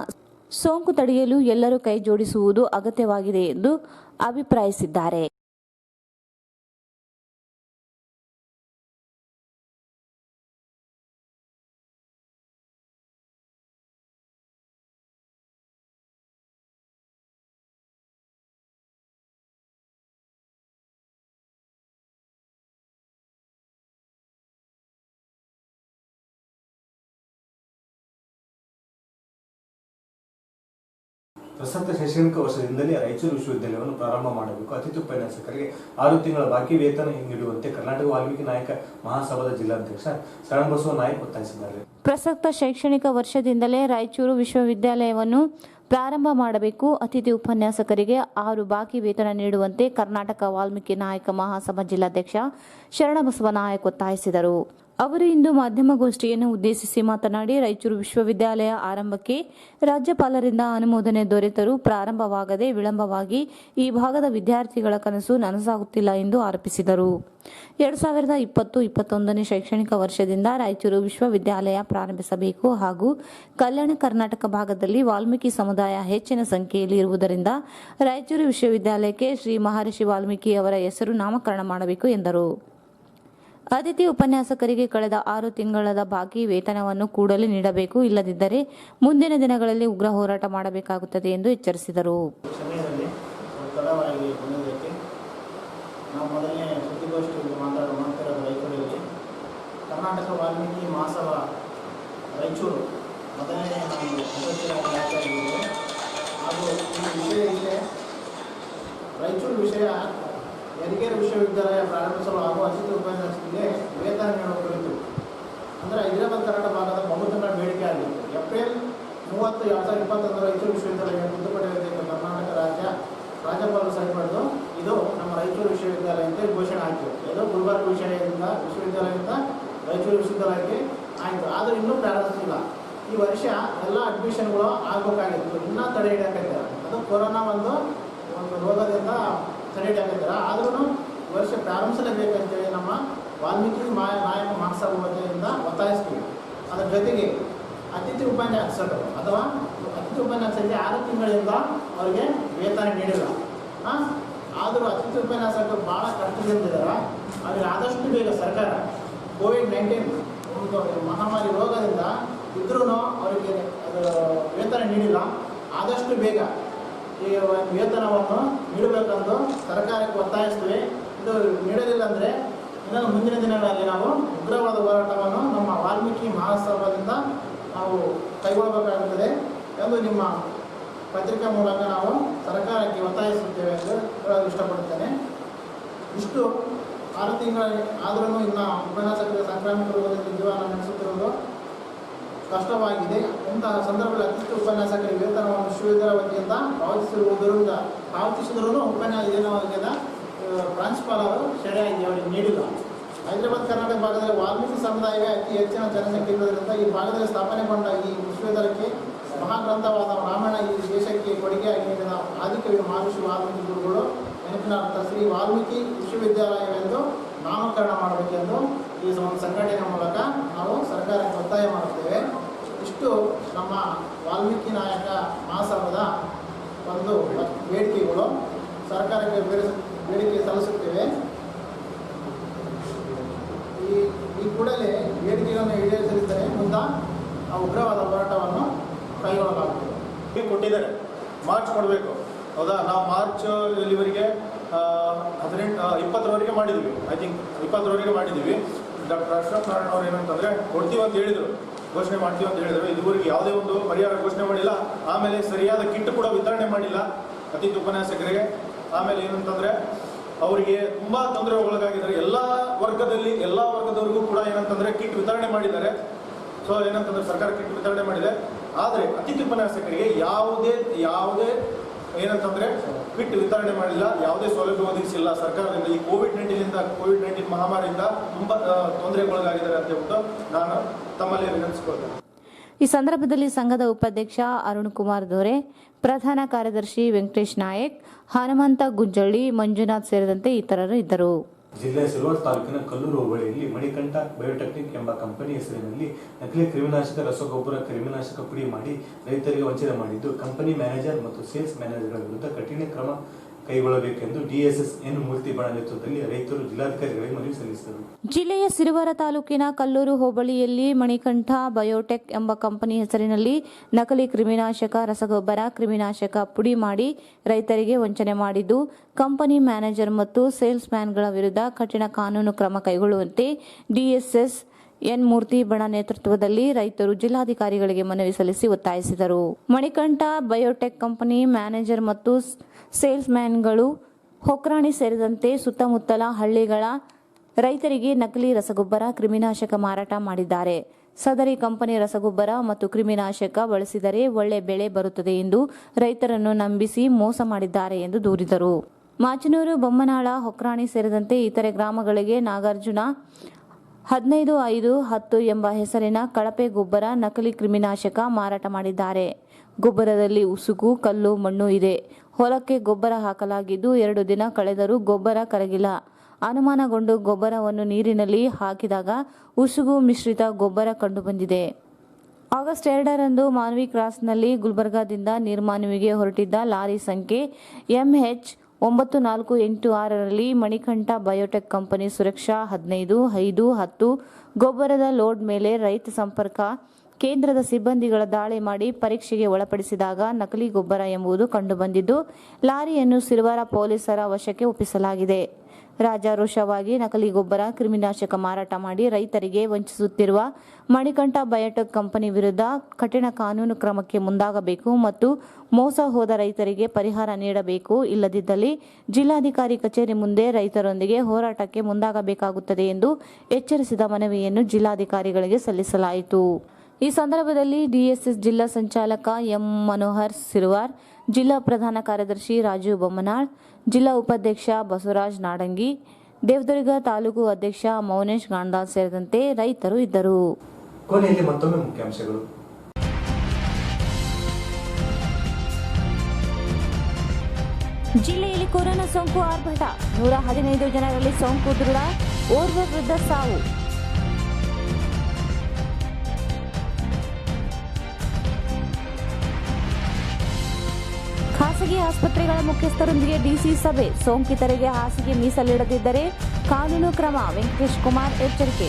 ಸೋಂಕು ತಡೆಯಲು ಎಲ್ಲರೂ ಕೈ ಜೋಡಿಸುವುದು ಅಗತ್ಯವಾಗಿದೆ ಎಂದು ಅಭಿಪ್ರಾಯಿಸಿದ್ದಾರೆ. ಪ್ರಸಕ್ತ ಶೈಕ್ಷಣಿಕ ವರ್ಷದಿಂದಲೇ ರಾಯಚೂರು ವಿಶ್ವವಿದ್ಯಾಲಯವನ್ನು ಪ್ರಾರಂಭ ಮಾಡಬೇಕು. ಅತಿಥಿ ಉಪನ್ಯಾಸಕರಿಗೆ 6 ತಿಂಗಳ ಬಾಕಿ ವೇತನ ನೀಡುವಂತೆ ಕರ್ನಾಟಕ ವಾಲ್ಮೀಕಿ ನಾಯಕ ಮಹಾಸಭಾದ ಜಿಲ್ಲಾಧ್ಯಕ್ಷ ಶರಣಬಸವ ನಾಯಕ್ ಒತ್ತಾಯಿಸಿದ್ದಾರೆ. ಪ್ರಸಕ್ತ ಶೈಕ್ಷಣಿಕ ವರ್ಷದಿಂದಲೇ ರಾಯಚೂರು ವಿಶ್ವವಿದ್ಯಾಲಯವನ್ನು ಪ್ರಾರಂಭ ಮಾಡಬೇಕು. ಅತಿಥಿ ಉಪನ್ಯಾಸಕರಿಗೆ 6 ಬಾಕಿ ವೇತನ ನೀಡುವಂತೆ ಕರ್ನಾಟಕ ವಾಲ್ಮೀಕಿ ನಾಯಕ ಮಹಾಸಭಾ ಜಿಲ್ಲಾಧ್ಯಕ್ಷ ಶರಣಬಸವ ನಾಯಕ್ ಒತ್ತಾಯಿಸಿದರು. ಅವರು ಇಂದು ಮಾಧ್ಯಮಗೋಷ್ಠಿಯನ್ನು ಉದ್ದೇಶಿಸಿ ಮಾತನಾಡಿ, ರಾಯಚೂರು ವಿಶ್ವವಿದ್ಯಾಲಯ ಆರಂಭಕ್ಕೆ ರಾಜ್ಯಪಾಲರಿಂದ ಅನುಮೋದನೆ ದೊರೆತರೂ ಪ್ರಾರಂಭವಾಗದೆ ವಿಳಂಬವಾಗಿ ಈ ಭಾಗದ ವಿದ್ಯಾರ್ಥಿಗಳ ಕನಸು ನನಸಾಗುತ್ತಿಲ್ಲ ಎಂದು ಆರೋಪಿಸಿದರು. 2020-21ನೇ ಶೈಕ್ಷಣಿಕ ವರ್ಷದಿಂದ ರಾಯಚೂರು ವಿಶ್ವವಿದ್ಯಾಲಯ ಪ್ರಾರಂಭಿಸಬೇಕು ಹಾಗೂ ಕಲ್ಯಾಣ ಕರ್ನಾಟಕ ಭಾಗದಲ್ಲಿ ವಾಲ್ಮೀಕಿ ಸಮುದಾಯ ಹೆಚ್ಚಿನ ಸಂಖ್ಯೆಯಲ್ಲಿ ಇರುವುದರಿಂದ ರಾಯಚೂರು ವಿಶ್ವವಿದ್ಯಾಲಯಕ್ಕೆ ಶ್ರೀ ಮಹರ್ಷಿ ವಾಲ್ಮೀಕಿ ಅವರ ಹೆಸರು ನಾಮಕರಣ ಮಾಡಬೇಕು ಎಂದರು. ಅತಿಥಿ ಉಪನ್ಯಾಸಕರಿಗೆ ಕಳೆದ 6 ತಿಂಗಳ ಬಾಕಿ ವೇತನವನ್ನು ಕೂಡಲೇ ನೀಡಬೇಕು, ಇಲ್ಲದಿದ್ದರೆ ಮುಂದಿನ ದಿನಗಳಲ್ಲಿ ಉಗ್ರ ಹೋರಾಟ ಮಾಡಬೇಕಾಗುತ್ತದೆ ಎಂದು ಎಚ್ಚರಿಸಿದರು. ನಾವು ಮೊದಲನೇ ಸುದ್ದಿಗೋಷ್ಠಿಯಲ್ಲಿ ಮಾಡ್ತಿರೋದು ರಾಯಚೂರಲ್ಲಿ ಕರ್ನಾಟಕ ವಾಲ್ಮೀಕಿ ಮಹಾಸಭಾ ರಾಯಚೂರು ಮೊದಲನೇ ನಾವು ಹಾಗೂ ಈ ವಿಷಯ ಇದೆ. ರಾಯಚೂರು ವಿಷಯ ಯರಿಗೇರಿ ವಿಶ್ವವಿದ್ಯಾಲಯ ಪ್ರಾರಂಭಿಸಲು ಹಾಗೂ ಅತಿಥಿ ಉಪನ್ಯಾಸಕರಿಗೆ ವೇತನ ನೀಡುವ ಕುರಿತು ಅಂದರೆ ಹೈದರಾಬಾದ್ ಕನ್ನಡ ಭಾಗದ ಬಹುದಿನ ಬೇಡಿಕೆ ಆಗಿತ್ತು. ಏಪ್ರಿಲ್ 30, 2021 ರಾಯಚೂರು ವಿಶ್ವವಿದ್ಯಾಲಯ ತಿದ್ದುಪಡಿ ಕರ್ನಾಟಕ ರಾಜ್ಯಪಾಲರು ಸಹಿ ಪಡೆದು ಇದು ನಮ್ಮ ರಾಯಚೂರು ವಿಶ್ವವಿದ್ಯಾಲಯ ಅಂತ ಘೋಷಣೆ ಆಯಿತು. ಇದು ಗುಲ್ಬರ್ಗ ವಿಶ್ವವಿದ್ಯಾಲಯದಿಂದ ರಾಯಚೂರು ವಿಶ್ವವಿದ್ಯಾಲಯಕ್ಕೆ ಆಯಿತು. ಆದರೆ ಇನ್ನೂ ಪ್ರಾರಂಭಿಸಿಲ್ಲ. ಈ ವರ್ಷ ಎಲ್ಲ ಅಡ್ಮಿಷನ್ಗಳು ಆಗಬೇಕಾಗಿತ್ತು, ಇನ್ನೂ ತಡೆ ಹಿಡಿಯಾಕೈತಾರೆ. ಅದು ಕೊರೋನಾ ಒಂದು ರೋಗದಿಂದ ತಡೆ ಹಿಡಿಯಾಕೈತಾರೆ. ಆದ್ರೂ ಈ ವರ್ಷ ಪ್ರಾರಂಭಿಸಲೇಬೇಕಂತೇಳಿ ನಮ್ಮ ವಾಲ್ಮೀಕಿ ನಾಯಕ ಮಹಾಸಭಾ ವತಿಯಿಂದ ಒತ್ತಾಯಿಸ್ತೀವಿ. ಅದರ ಜೊತೆಗೆ ಅತಿಥಿ ಉಪನ್ಯಾಸಕರು ಅಥವಾ ಅತಿಥಿ ಉಪನ್ಯಾಸಕರಿಗೆ 6 ತಿಂಗಳಿಂದ ಅವರಿಗೆ ವೇತನ ನೀಡಿಲ್ಲ. ಆದರೂ ಅತಿಥಿ ಉಪನ್ಯಾಸಕರು ಭಾಳ ಕಷ್ಟದಿಂದಿದ್ದಾರೆ. ಅವರಿಗೆ ಆದಷ್ಟು ಬೇಗ ಸರ್ಕಾರ ಕೋವಿಡ್-19 ಒಂದು ಮಹಾಮಾರಿ ರೋಗದಿಂದ ಇದ್ರೂ ಅವರಿಗೆ ವೇತನ ನೀಡಿಲ್ಲ. ಆದಷ್ಟು ಬೇಗ ಈ ವೇತನವನ್ನು ನೀಡಬೇಕೆಂದು ಸರ್ಕಾರಕ್ಕೆ ಒತ್ತಾಯಿಸ್ತೀವಿ. ಇದು ನೀಡಲಿಲ್ಲ ಅಂದರೆ ಇನ್ನೊಂದು ಮುಂದಿನ ದಿನಗಳಲ್ಲಿ ನಾವು ಉಗ್ರವಾದ ಹೋರಾಟವನ್ನು ನಮ್ಮ ವಾಲ್ಮೀಕಿ ಮಹಾಸಭಾದಿಂದ ನಾವು ಕೈಗೊಳ್ಳಬೇಕಾಗುತ್ತದೆ ಎಂದು ನಿಮ್ಮ ಪತ್ರಿಕಾ ಮೂಲಕ ನಾವು ಸರ್ಕಾರಕ್ಕೆ ಒತ್ತಾಯಿಸುತ್ತೇವೆ ಎಂದು ಹೇಳಲು ಇಷ್ಟಪಡುತ್ತೇನೆ. ಇಷ್ಟು 6 ತಿಂಗಳ ಆದ್ರೂ ಇನ್ನು ಉಪನ್ಯಾಸಕರಿಗೆ ಸಾಂಕ್ರಾಮಿಕ ರೋಗದಲ್ಲಿ ಜೀವನ ನಡೆಸುತ್ತಿರುವುದು ಕಷ್ಟವಾಗಿದೆ. ಇಂತಹ ಸಂದರ್ಭದಲ್ಲಿ ಅತಿಥಿ ಉಪನ್ಯಾಸಕರಿಗೆ ವೇತನವನ್ನು ವಿಶ್ವವಿದ್ಯಾಲಯ ವತಿಯಿಂದ ಪಾವತಿಸಿದರೂ ಉಪನ್ಯಾಸ ಪ್ರಾಂಶುಪಾಲರು ಸರಿಯಾಗಿ ಅವರಿಗೆ ನೀಡಿಲ್ಲ. ಹೈದರಾಬಾದ್ ಕರ್ನಾಟಕ ಭಾಗದಲ್ಲಿ ವಾಲ್ಮೀಕಿ ಸಮುದಾಯವೇ ಅತಿ ಹೆಚ್ಚಿನ ಜನಸಂಖ್ಯೆ ಇರುವುದರಿಂದ ಈ ಭಾಗದಲ್ಲಿ ಸ್ಥಾಪನೆಗೊಂಡ ಈ ವಿಶ್ವವಿದ್ಯಾಲಯಕ್ಕೆ ಮಹಾಗ್ರಂಥವಾದ ರಾಮಾಯಣ ಈ ದೇಶಕ್ಕೆ ಕೊಡುಗೆಯಾಗಿ ನೀಡಿದ ಆದಿಕವಿ ಮಹರ್ಷಿ ವಾಲ್ಮೀಕಿ ಗುರುಗಳು ನೆನಪಿನಾರ್ಥ ಶ್ರೀ ವಾಲ್ಮೀಕಿ ವಿಶ್ವವಿದ್ಯಾಲಯವೆಂದು ನಾಮಕರಣ ಮಾಡಬೇಕೆಂದು ಈ ಒಂದು ಸಂಘಟನೆ ಮೂಲಕ ನಾವು ಸರ್ಕಾರಕ್ಕೆ ಒತ್ತಾಯ ಮಾಡುತ್ತೇವೆ. ಇಷ್ಟು ನಮ್ಮ ವಾಲ್ಮೀಕಿ ನಾಯಕ ಮಹಾಸಭಾದ ಒಂದು ಬೇಡಿಕೆಗಳು ಸರ್ಕಾರಕ್ಕೆ ಬೇಡಿಕೆ ಸಲ್ಲಿಸುತ್ತೇವೆ. ಈ ಕೂಡಲೇ ಬೇಡಿಕೆಗಳನ್ನು ಈಡೇರಿಸದಿದ್ದರೆ ಮುಂದೆ ಉಗ್ರವಾದ ಹೋರಾಟವನ್ನು ಕೈಗೊಳ್ಳಲಾಗುತ್ತದೆ. ಕೊಟ್ಟಿದ್ದಾರೆ, ಮಾರ್ಚ್ ಕೊಡಬೇಕು, ಹೌದಾ? ನಾವು ಮಾರ್ಚ್ ಇಲ್ಲಿವರೆಗೆ 20ರವರೆಗೆ ಮಾಡಿದ್ವಿ. ಐ ಥಿಂಕ್ 20ರವರೆಗೆ ಮಾಡಿದ್ದೀವಿ. ಡಾಕ್ಟರ್ ಅಶ್ವಥ್ ನಾರಾಯಣ ಅವರು ಏನಂತಂದರೆ ಕೊಡ್ತೀವಿ ಅಂತ ಹೇಳಿದರು, ಘೋಷಣೆ ಮಾಡ್ತೀವಿ ಅಂತ ಹೇಳಿದರು. ಇದುವರೆಗೆ ಯಾವುದೇ ಒಂದು ಪರಿಹಾರ ಘೋಷಣೆ ಮಾಡಿಲ್ಲ. ಆಮೇಲೆ ಸರಿಯಾದ ಕಿಟ್ ಕೂಡ ವಿತರಣೆ ಮಾಡಿಲ್ಲ ಅತಿಥಿ ಉಪನ್ಯಾಸಕರಿಗೆ. ಆಮೇಲೆ ಏನಂತಂದರೆ ಅವರಿಗೆ ತುಂಬ ತೊಂದರೆ ಒಳಗಾಗಿದ್ದಾರೆ. ಎಲ್ಲ ವರ್ಗದವರಿಗೂ ಕೂಡ ಏನಂತಂದರೆ ಕಿಟ್ ವಿತರಣೆ ಮಾಡಿದ್ದಾರೆ. ಸೊ ಏನಂತಂದರೆ ಸರ್ಕಾರ ಕಿಟ್ ವಿತರಣೆ ಮಾಡಿದೆ. ಆದರೆ ಅತಿಥಿ ಉಪನ್ಯಾಸಕರಿಗೆ ಯಾವುದೇ ಏನಂತಂದರೆ ಕಿಟ್ ವಿತರಣೆ ಮಾಡಿಲ್ಲ, ಯಾವುದೇ ಸೌಲಭ್ಯ ಒದಗಿಸಿಲ್ಲ ಸರ್ಕಾರದಿಂದ. ಈ ಕೋವಿಡ್-19 ಮಹಾಮಾರಿಯಿಂದ ತುಂಬ ತೊಂದರೆಗೊಳಗಾಗಿದ್ದಾರೆ ಅಂತ ಹೇಳ್ಬಿಟ್ಟು ನಾನು ತಮ್ಮಲ್ಲಿ ವಿನಂತಿಸಿಕೊಳ್ತೇನೆ. ಈ ಸಂದರ್ಭದಲ್ಲಿ ಸಂಘದ ಉಪಾಧ್ಯಕ್ಷ ಅರುಣ್ ಕುಮಾರ್ ದೋರೆ, ಪ್ರಧಾನ ಕಾರ್ಯದರ್ಶಿ ವೆಂಕಟೇಶ್ ನಾಯಕ್, ಹನುಮಂತ ಗುಂಜಳ್ಳಿ, ಮಂಜುನಾಥ್ ಸೇರಿದಂತೆ ಇತರರು ಇದ್ದರು. ಜಿಲ್ಲೆಯ ಸಿರುವಾರ್ ತಾಲೂಕಿನ ಕಲ್ಲೂರು ಹೋಬಳಿಯಲ್ಲಿ ಮಣಿಕಂಠ ಬಯೋಟೆಕ್ನಿಕ್ ಎಂಬ ಕಂಪನಿ ಹೆಸರಿನಲ್ಲಿ ನಕಲಿ ಕ್ರಿಮಿನಾಶಕ ರಸಗೊಬ್ಬರ ಕ್ರಿಮಿನಾಶಕ ಪುಡಿ ಮಾಡಿ ರೈತರಿಗೆ ವಂಚನೆ ಮಾಡಿದ್ದು, ಕಂಪನಿ ಮ್ಯಾನೇಜರ್ ಮತ್ತು ಸೇಲ್ಸ್ ಮ್ಯಾನೇಜರ್ಗಳ ವಿರುದ್ಧ ಕಠಿಣ ಕ್ರಮ ಕೈಗೊಳ್ಳಬೇಕೆಂದು ಡಿಎಸ್ಎಸ್ ಎನ್ ಮೂರ್ತಿ ಬಣ ನೇತೃತ್ವದಲ್ಲಿ ರೈತರು ಜಿಲ್ಲಾಧಿಕಾರಿಗಳಿಗೆ ಮನವಿ ಸಲ್ಲಿಸಿದರು. ಜಿಲ್ಲೆಯ ಸಿರುವಾರ ತಾಲೂಕಿನ ಕಲ್ಲೂರು ಹೋಬಳಿಯಲ್ಲಿ ಮಣಿಕಂಠ ಬಯೋಟೆಕ್ ಎಂಬ ಕಂಪನಿ ಹೆಸರಿನಲ್ಲಿ ನಕಲಿ ಕ್ರಿಮಿನಾಶಕ ರಸಗೊಬ್ಬರ ಕ್ರಿಮಿನಾಶಕ ಪುಡಿ ಮಾಡಿ ರೈತರಿಗೆ ವಂಚನೆ ಮಾಡಿದ್ದು, ಕಂಪನಿ ಮ್ಯಾನೇಜರ್ ಮತ್ತು ಸೇಲ್ಸ್ ಮ್ಯಾನ್ಗಳ ವಿರುದ್ಧ ಕಠಿಣ ಕಾನೂನು ಕ್ರಮ ಕೈಗೊಳ್ಳುವಂತೆ ಡಿಎಸ್ಎಸ್ ಎನ್ ಮೂರ್ತಿ ಬಣ ನೇತೃತ್ವದಲ್ಲಿ ರೈತರು ಜಿಲ್ಲಾಧಿಕಾರಿಗಳಿಗೆ ಮನವಿ ಸಲ್ಲಿಸಿ ಒತ್ತಾಯಿಸಿದರು. ಮಣಿಕಂಠ ಬಯೋಟೆಕ್ ಕಂಪನಿ ಮ್ಯಾನೇಜರ್ ಮತ್ತು ಸೇಲ್ಸ್ ಮ್ಯಾನ್ಗಳು ಹೊಕ್ರಾಣಿ ಸೇರಿದಂತೆ ಸುತ್ತಮುತ್ತಲ ಹಳ್ಳಿಗಳ ರೈತರಿಗೆ ನಕಲಿ ರಸಗೊಬ್ಬರ ಕ್ರಿಮಿನಾಶಕ ಮಾರಾಟ ಮಾಡಿದ್ದಾರೆ. ಸದರಿ ಕಂಪನಿ ರಸಗೊಬ್ಬರ ಮತ್ತು ಕ್ರಿಮಿನಾಶಕ ಬಳಸಿದರೆ ಒಳ್ಳೆ ಬೆಳೆ ಬರುತ್ತದೆ ಎಂದು ರೈತರನ್ನು ನಂಬಿಸಿ ಮೋಸ ಮಾಡಿದ್ದಾರೆ ಎಂದು ದೂರಿದರು. ಮಾಚನೂರು, ಬೊಮ್ಮನಾಳ, ಹೊಕ್ರಾಣಿ ಸೇರಿದಂತೆ ಇತರೆ ಗ್ರಾಮಗಳಿಗೆ ನಾಗಾರ್ಜುನ 15-5-10 ಎಂಬ ಹೆಸರಿನ ಕಳಪೆ ಗೊಬ್ಬರ ನಕಲಿ ಕ್ರಿಮಿನಾಶಕ ಮಾರಾಟ ಮಾಡಿದ್ದಾರೆ. ಗೊಬ್ಬರದಲ್ಲಿ ಉಸುಕು, ಕಲ್ಲು, ಮಣ್ಣು ಇದೆ. ಹೊಲಕ್ಕೆ ಗೊಬ್ಬರ ಹಾಕಲಾಗಿದ್ದು 2 ದಿನ ಕಳೆದರೂ ಗೊಬ್ಬರ ಕರಗಿಲ್ಲ. ಅನುಮಾನಗೊಂಡು ಗೊಬ್ಬರವನ್ನು ನೀರಿನಲ್ಲಿ ಹಾಕಿದಾಗ ಉಸುಗು ಮಿಶ್ರಿತ ಗೊಬ್ಬರ ಕಂಡುಬಂದಿದೆ. ಆಗಸ್ಟ್ 2ರಂದು ಮಾನ್ವಿ ಕ್ರಾಸ್ನಲ್ಲಿ ಗುಲ್ಬರ್ಗಾದಿಂದ ನಿರ್ಮಾನ್ವಿಗೆ ಹೊರಟಿದ್ದ ಲಾರಿ ಸಂಖ್ಯೆ MH 9486ರಲ್ಲಿ ಮಣಿಕಂಠ ಬಯೋಟೆಕ್ ಕಂಪನಿ ಸುರಕ್ಷಾ 15-5-10 ಗೊಬ್ಬರದ ಲೋಡ್ ಮೇಲೆ ರೈತ ಸಂಪರ್ಕ ಕೇಂದ್ರದ ಸಿಬ್ಬಂದಿಗಳ ದಾಳಿ ಮಾಡಿ ಪರೀಕ್ಷೆಗೆ ಒಳಪಡಿಸಿದಾಗ ನಕಲಿ ಗೊಬ್ಬರ ಎಂಬುದು ಕಂಡುಬಂದಿದ್ದು, ಲಾರಿಯನ್ನು ಸಿರುವಾರ ಪೊಲೀಸರ ವಶಕ್ಕೆ ಒಪ್ಪಿಸಲಾಗಿದೆ. ರಾಜಾರೋಷವಾಗಿ ನಕಲಿ ಗೊಬ್ಬರ ಕ್ರಿಮಿನಾಶಕ ಮಾರಾಟ ಮಾಡಿ ರೈತರಿಗೆ ವಂಚಿಸುತ್ತಿರುವ ಮಣಿಕಂಠ ಬಯೋಟೆಕ್ ಕಂಪನಿ ವಿರುದ್ಧ ಕಠಿಣ ಕಾನೂನು ಕ್ರಮಕ್ಕೆ ಮುಂದಾಗಬೇಕು ಮತ್ತು ಮೋಸ ಹೋದ ರೈತರಿಗೆ ಪರಿಹಾರ ನೀಡಬೇಕು. ಇಲ್ಲದಿದ್ದಲ್ಲಿ ಜಿಲ್ಲಾಧಿಕಾರಿ ಕಚೇರಿ ಮುಂದೆ ರೈತರೊಂದಿಗೆ ಹೋರಾಟಕ್ಕೆ ಮುಂದಾಗಬೇಕಾಗುತ್ತದೆ ಎಂದು ಎಚ್ಚರಿಸಿದ ಮನವಿಯನ್ನು ಜಿಲ್ಲಾಧಿಕಾರಿಗಳಿಗೆ ಸಲ್ಲಿಸಲಾಯಿತು. ಈ ಸಂದರ್ಭದಲ್ಲಿ ಡಿಎಸ್ಎಸ್ ಜಿಲ್ಲಾ ಸಂಚಾಲಕ ಎಂ ಮನೋಹರ್ ಸಿರುವಾರ್, ಜಿಲ್ಲಾ ಪ್ರಧಾನ ಕಾರ್ಯದರ್ಶಿ ರಾಜು ಬೊಮ್ಮನಾಳ್, ಜಿಲ್ಲಾ ಉಪಾಧ್ಯಕ್ಷ ಬಸವರಾಜ್ ನಾಡಂಗಿ, ದೇವದುರ್ಗ ತಾಲೂಕು ಅಧ್ಯಕ್ಷ ಮೌನೇಶ್ ಗಾಂಧಾರ್ ಸೇರಿದಂತೆ ರೈತರು ಇದ್ದರು. ಕೊನೆಯಲ್ಲಿ ಮತ್ತೊಮ್ಮೆ ಮುಖ್ಯಾಂಶಗಳು. ಜಿಲ್ಲೆಯಲ್ಲಿ ಕೊರೋನಾ ಸೋಂಕು ಆರ್ಭಟ, 115 ಜನರಲ್ಲಿ ಸೋಂಕು ದೃಢ, ಓರ್ವ ವೃದ್ಧ ಸಾವು. ಖಾಸಗಿ ಆಸ್ಪತ್ರೆಗಳ ಮುಖ್ಯಸ್ಥರೊಂದಿಗೆ ಡಿಸಿ ಸಭೆ, ಸೋಂಕಿತರಿಗೆ ಹಾಸಿಗೆ ಮೀಸಲಿಡದಿದ್ದರೆ ಕಾನೂನು ಕ್ರಮ, ವೆಂಕಟೇಶ್ ಕುಮಾರ್ ಎಚ್ಚರಿಕೆ.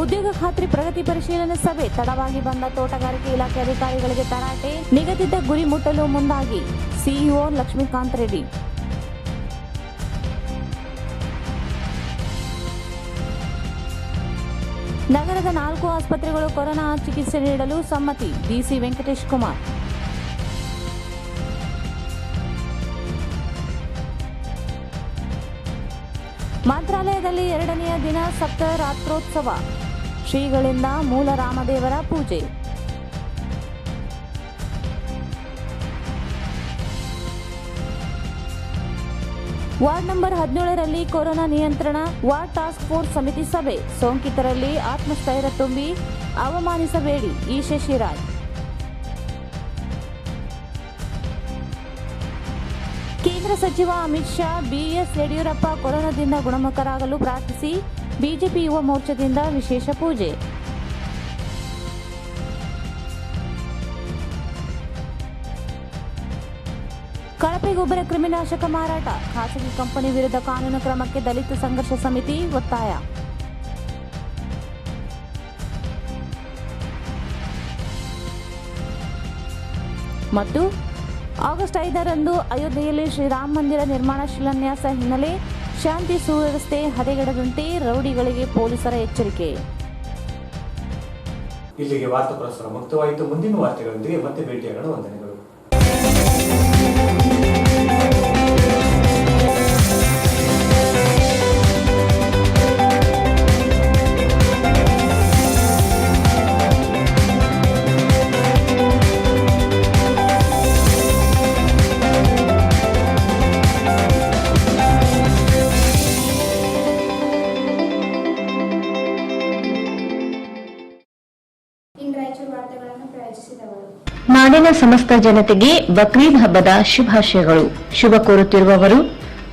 ಉದ್ಯೋಗ ಖಾತ್ರಿ ಪ್ರಗತಿ ಪರಿಶೀಲನೆ ಸಭೆ, ತಡವಾಗಿ ಬಂದ ತೋಟಗಾರಿಕೆ ಇಲಾಖೆ ಅಧಿಕಾರಿಗಳಿಗೆ ತರಾಟೆ, ನಿಗದಿತ ಗುರಿ ಮುಟ್ಟಲು ಮುಂದಾಗಿ ಸಿಇಒ ಲಕ್ಷ್ಮೀಕಾಂತ್ ರೆಡ್ಡಿ. ನಗರದ 4 ಆಸ್ಪತ್ರೆಗಳು ಕೊರೋನಾ ಚಿಕಿತ್ಸೆ ನೀಡಲು ಸಮ್ಮತಿ, ಡಿಸಿ ವೆಂಕಟೇಶ್ ಕುಮಾರ್. ಮಂತ್ರಾಲಯದಲ್ಲಿ 2ನೇ ದಿನ ಸಪ್ತರಾತ್ರೋತ್ಸವ, ಶ್ರೀಗಳಿಂದ ಮೂಲ ರಾಮದೇವರ ಪೂಜೆ. ವಾರ್ಡ್ ನಂಬರ್ 17ರಲ್ಲಿ ಕೊರೋನಾ ನಿಯಂತ್ರಣ ವಾರ್ಡ್ ಟಾಸ್ಕ್ ಫೋರ್ಸ್ ಸಮಿತಿ ಸಭೆ, ಸೋಂಕಿತರಲ್ಲಿ ಆತ್ಮಸ್ಥೈರ್ಯ ತುಂಬಿ ಅವಮಾನಿಸಬೇಡಿ, ಇ ಶಶಿರಾಜ್. ಕೇಂದ್ರ ಸಚಿವ ಅಮಿತ್ ಶಾ, ಬಿಎಸ್ ಯಡಿಯೂರಪ್ಪ ಕೊರೋನಾದಿಂದ ಗುಣಮುಖರಾಗಲು ಪ್ರಾರ್ಥಿಸಿ, ಬಿಜೆಪಿ ಯುವ ಮೋರ್ಚಾದಿಂದ ವಿಶೇಷ ಪೂಜೆ. ಕಳಪೆ ಗೊಬ್ಬರ ಕ್ರಿಮಿನಾಶಕ ಮಾರಾಟ, ಖಾಸಗಿ ಕಂಪನಿ ವಿರುದ್ಧ ಕಾನೂನು ಕ್ರಮಕ್ಕೆ ದಲಿತ ಸಂಘರ್ಷ ಸಮಿತಿ ಒತ್ತಾಯ. ಮತ್ತು ಆಗಸ್ಟ್ 5ರಂದು ಅಯೋಧ್ಯೆಯಲ್ಲಿ ಶ್ರೀರಾಮ ಮಂದಿರ ನಿರ್ಮಾಣ ಶಿಲಾನ್ಯಾಸ ಹಿನ್ನೆಲೆ ಶಾಂತಿ ಸುವ್ಯವಸ್ಥೆ ಹದಗೆಡದಂತೆ ರೌಡಿಗಳಿಗೆ ಪೊಲೀಸರ ಎಚ್ಚರಿಕೆ. ಇಲ್ಲಿಗೆ ವಾರ್ತಾ ಪ್ರಸಾರ ಮುಕ್ತವಾಯಿತು. ಮುಂದಿನ ವಾರ್ತೆಗಳೊಂದಿಗೆ ಮತ್ತೆ ಭೇಟಿಯಾಗೋಣ. ವಂದನೆಗಳು. ನಾಡಿನ ಸಮಸ್ತ ಜನತೆಗೆ ಬಕ್ರೀದ್ ಹಬ್ಬದ ಶುಭಾಶಯಗಳು. ಶುಭ ಕೋರುತ್ತಿರುವವರು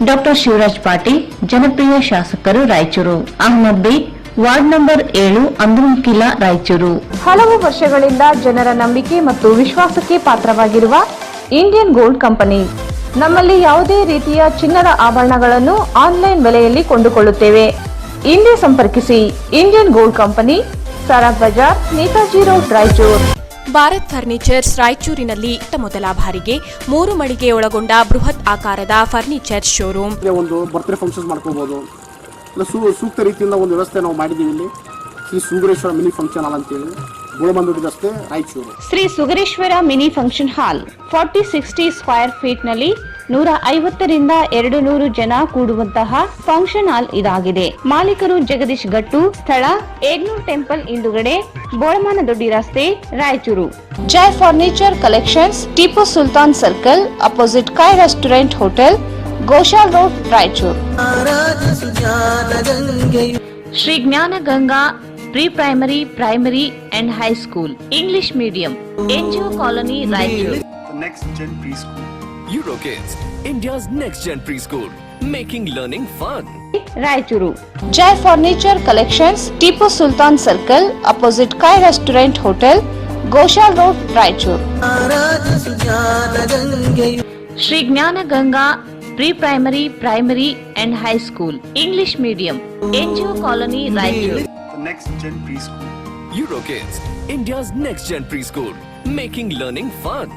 ಡಾಕ್ಟರ್ ಶಿವರಾಜ್ ಪಾಟೀಲ್, ಜನಪ್ರಿಯ ಶಾಸಕರು, ರಾಯಚೂರು. ಅಹಮದ್ ಬೇ, ವಾರ್ಡ್ ನಂಬರ್ 7, ಅಂದ್ರಂಕಿಲಾ, ರಾಯಚೂರು. ಹಲವು ವರ್ಷಗಳಿಂದ ಜನರ ನಂಬಿಕೆ ಮತ್ತು ವಿಶ್ವಾಸಕ್ಕೆ ಪಾತ್ರವಾಗಿರುವ ಇಂಡಿಯನ್ ಗೋಲ್ಡ್ ಕಂಪನಿ. ನಮ್ಮಲ್ಲಿ ಯಾವುದೇ ರೀತಿಯ ಚಿನ್ನದ ಆಭರಣಗಳನ್ನು ಆನ್ಲೈನ್ ಬೆಲೆಯಲ್ಲಿ ಕೊಂಡುಕೊಳ್ಳುತ್ತೇವೆ. ಇಂದೇ ಸಂಪರ್ಕಿಸಿ Indian gold company, Saraf Bazaar, Netaji road, Raichur. Bharat furnitures ರಾಯಚೂರಿನಲ್ಲಿ ಮೊದಲ ಬಾರಿಗೆ 3 ಮಳಿಗೆ ಒಳಗೊಂಡ ಬೃಹತ್ ಆಕಾರದ ಫರ್ನಿಚರ್ ಶೋರೂಮ್. ಒಂದು ಬರ್ತ್ಡೇ ಫಂಕ್ಷನ್ ಮಾಡ್ಕೋಬಹುದು. ಸೂಕ್ತ ರೀತಿಯಿಂದ ಒಂದು ವ್ಯವಸ್ಥೆ ನಾವು ಮಾಡಿದ್ದೀವಿ. ಇಲ್ಲಿ Shri Sugareshwara mini function hall ಅಂತೇಳಿ, ಗೋಳಬಂದೂಡಿ ರಸ್ತೆ, ರಾಯಚೂರು. ಶ್ರೀ ಸುಗರೇಶ್ವರ ಮಿನಿ ಫಂಕ್ಷನ್ ಹಾಲ್ 40-60 ಸ್ಕ್ವೇರ್ ಫೀಟ್ ನಲ್ಲಿ 150ರಿಂದ 200 ಜನ ಕೂಡುವಂತಹ ಫಂಕ್ಷನ್ ಹಾಲ್ ಇದಾಗಿದೆ. ಮಾಲೀಕರು ಜಗದೀಶ್ ಗಟ್ಟು. ಸ್ಥಳ ಏಗ್ನೂರ್ ಟೆಂಪಲ್ ಹಿಂದುಗಡೆ, ಬೋಳಮಾನದೊಡ್ಡಿ ರಸ್ತೆ, Raichur. Jai furniture collections, Tippu Sultan circle, opposite Kai restaurant hotel, Goshal road, Raichur. Shri Jnana Ganga pre primary, primary and high school, English medium, NGO colony, Raichur. Next Gen Preschool. Eurokids, India's next gen preschool, making learning fun. Raichur. Jai furniture collections, Tippu Sultan circle, opposite Kai restaurant hotel, Goshal road, Raichur. Shri Jnana Ganga pre primary, primary and high school, English medium, NGO colony, Raichur. Next Gen Preschool. Eurokids, India's next gen preschool, making learning fun.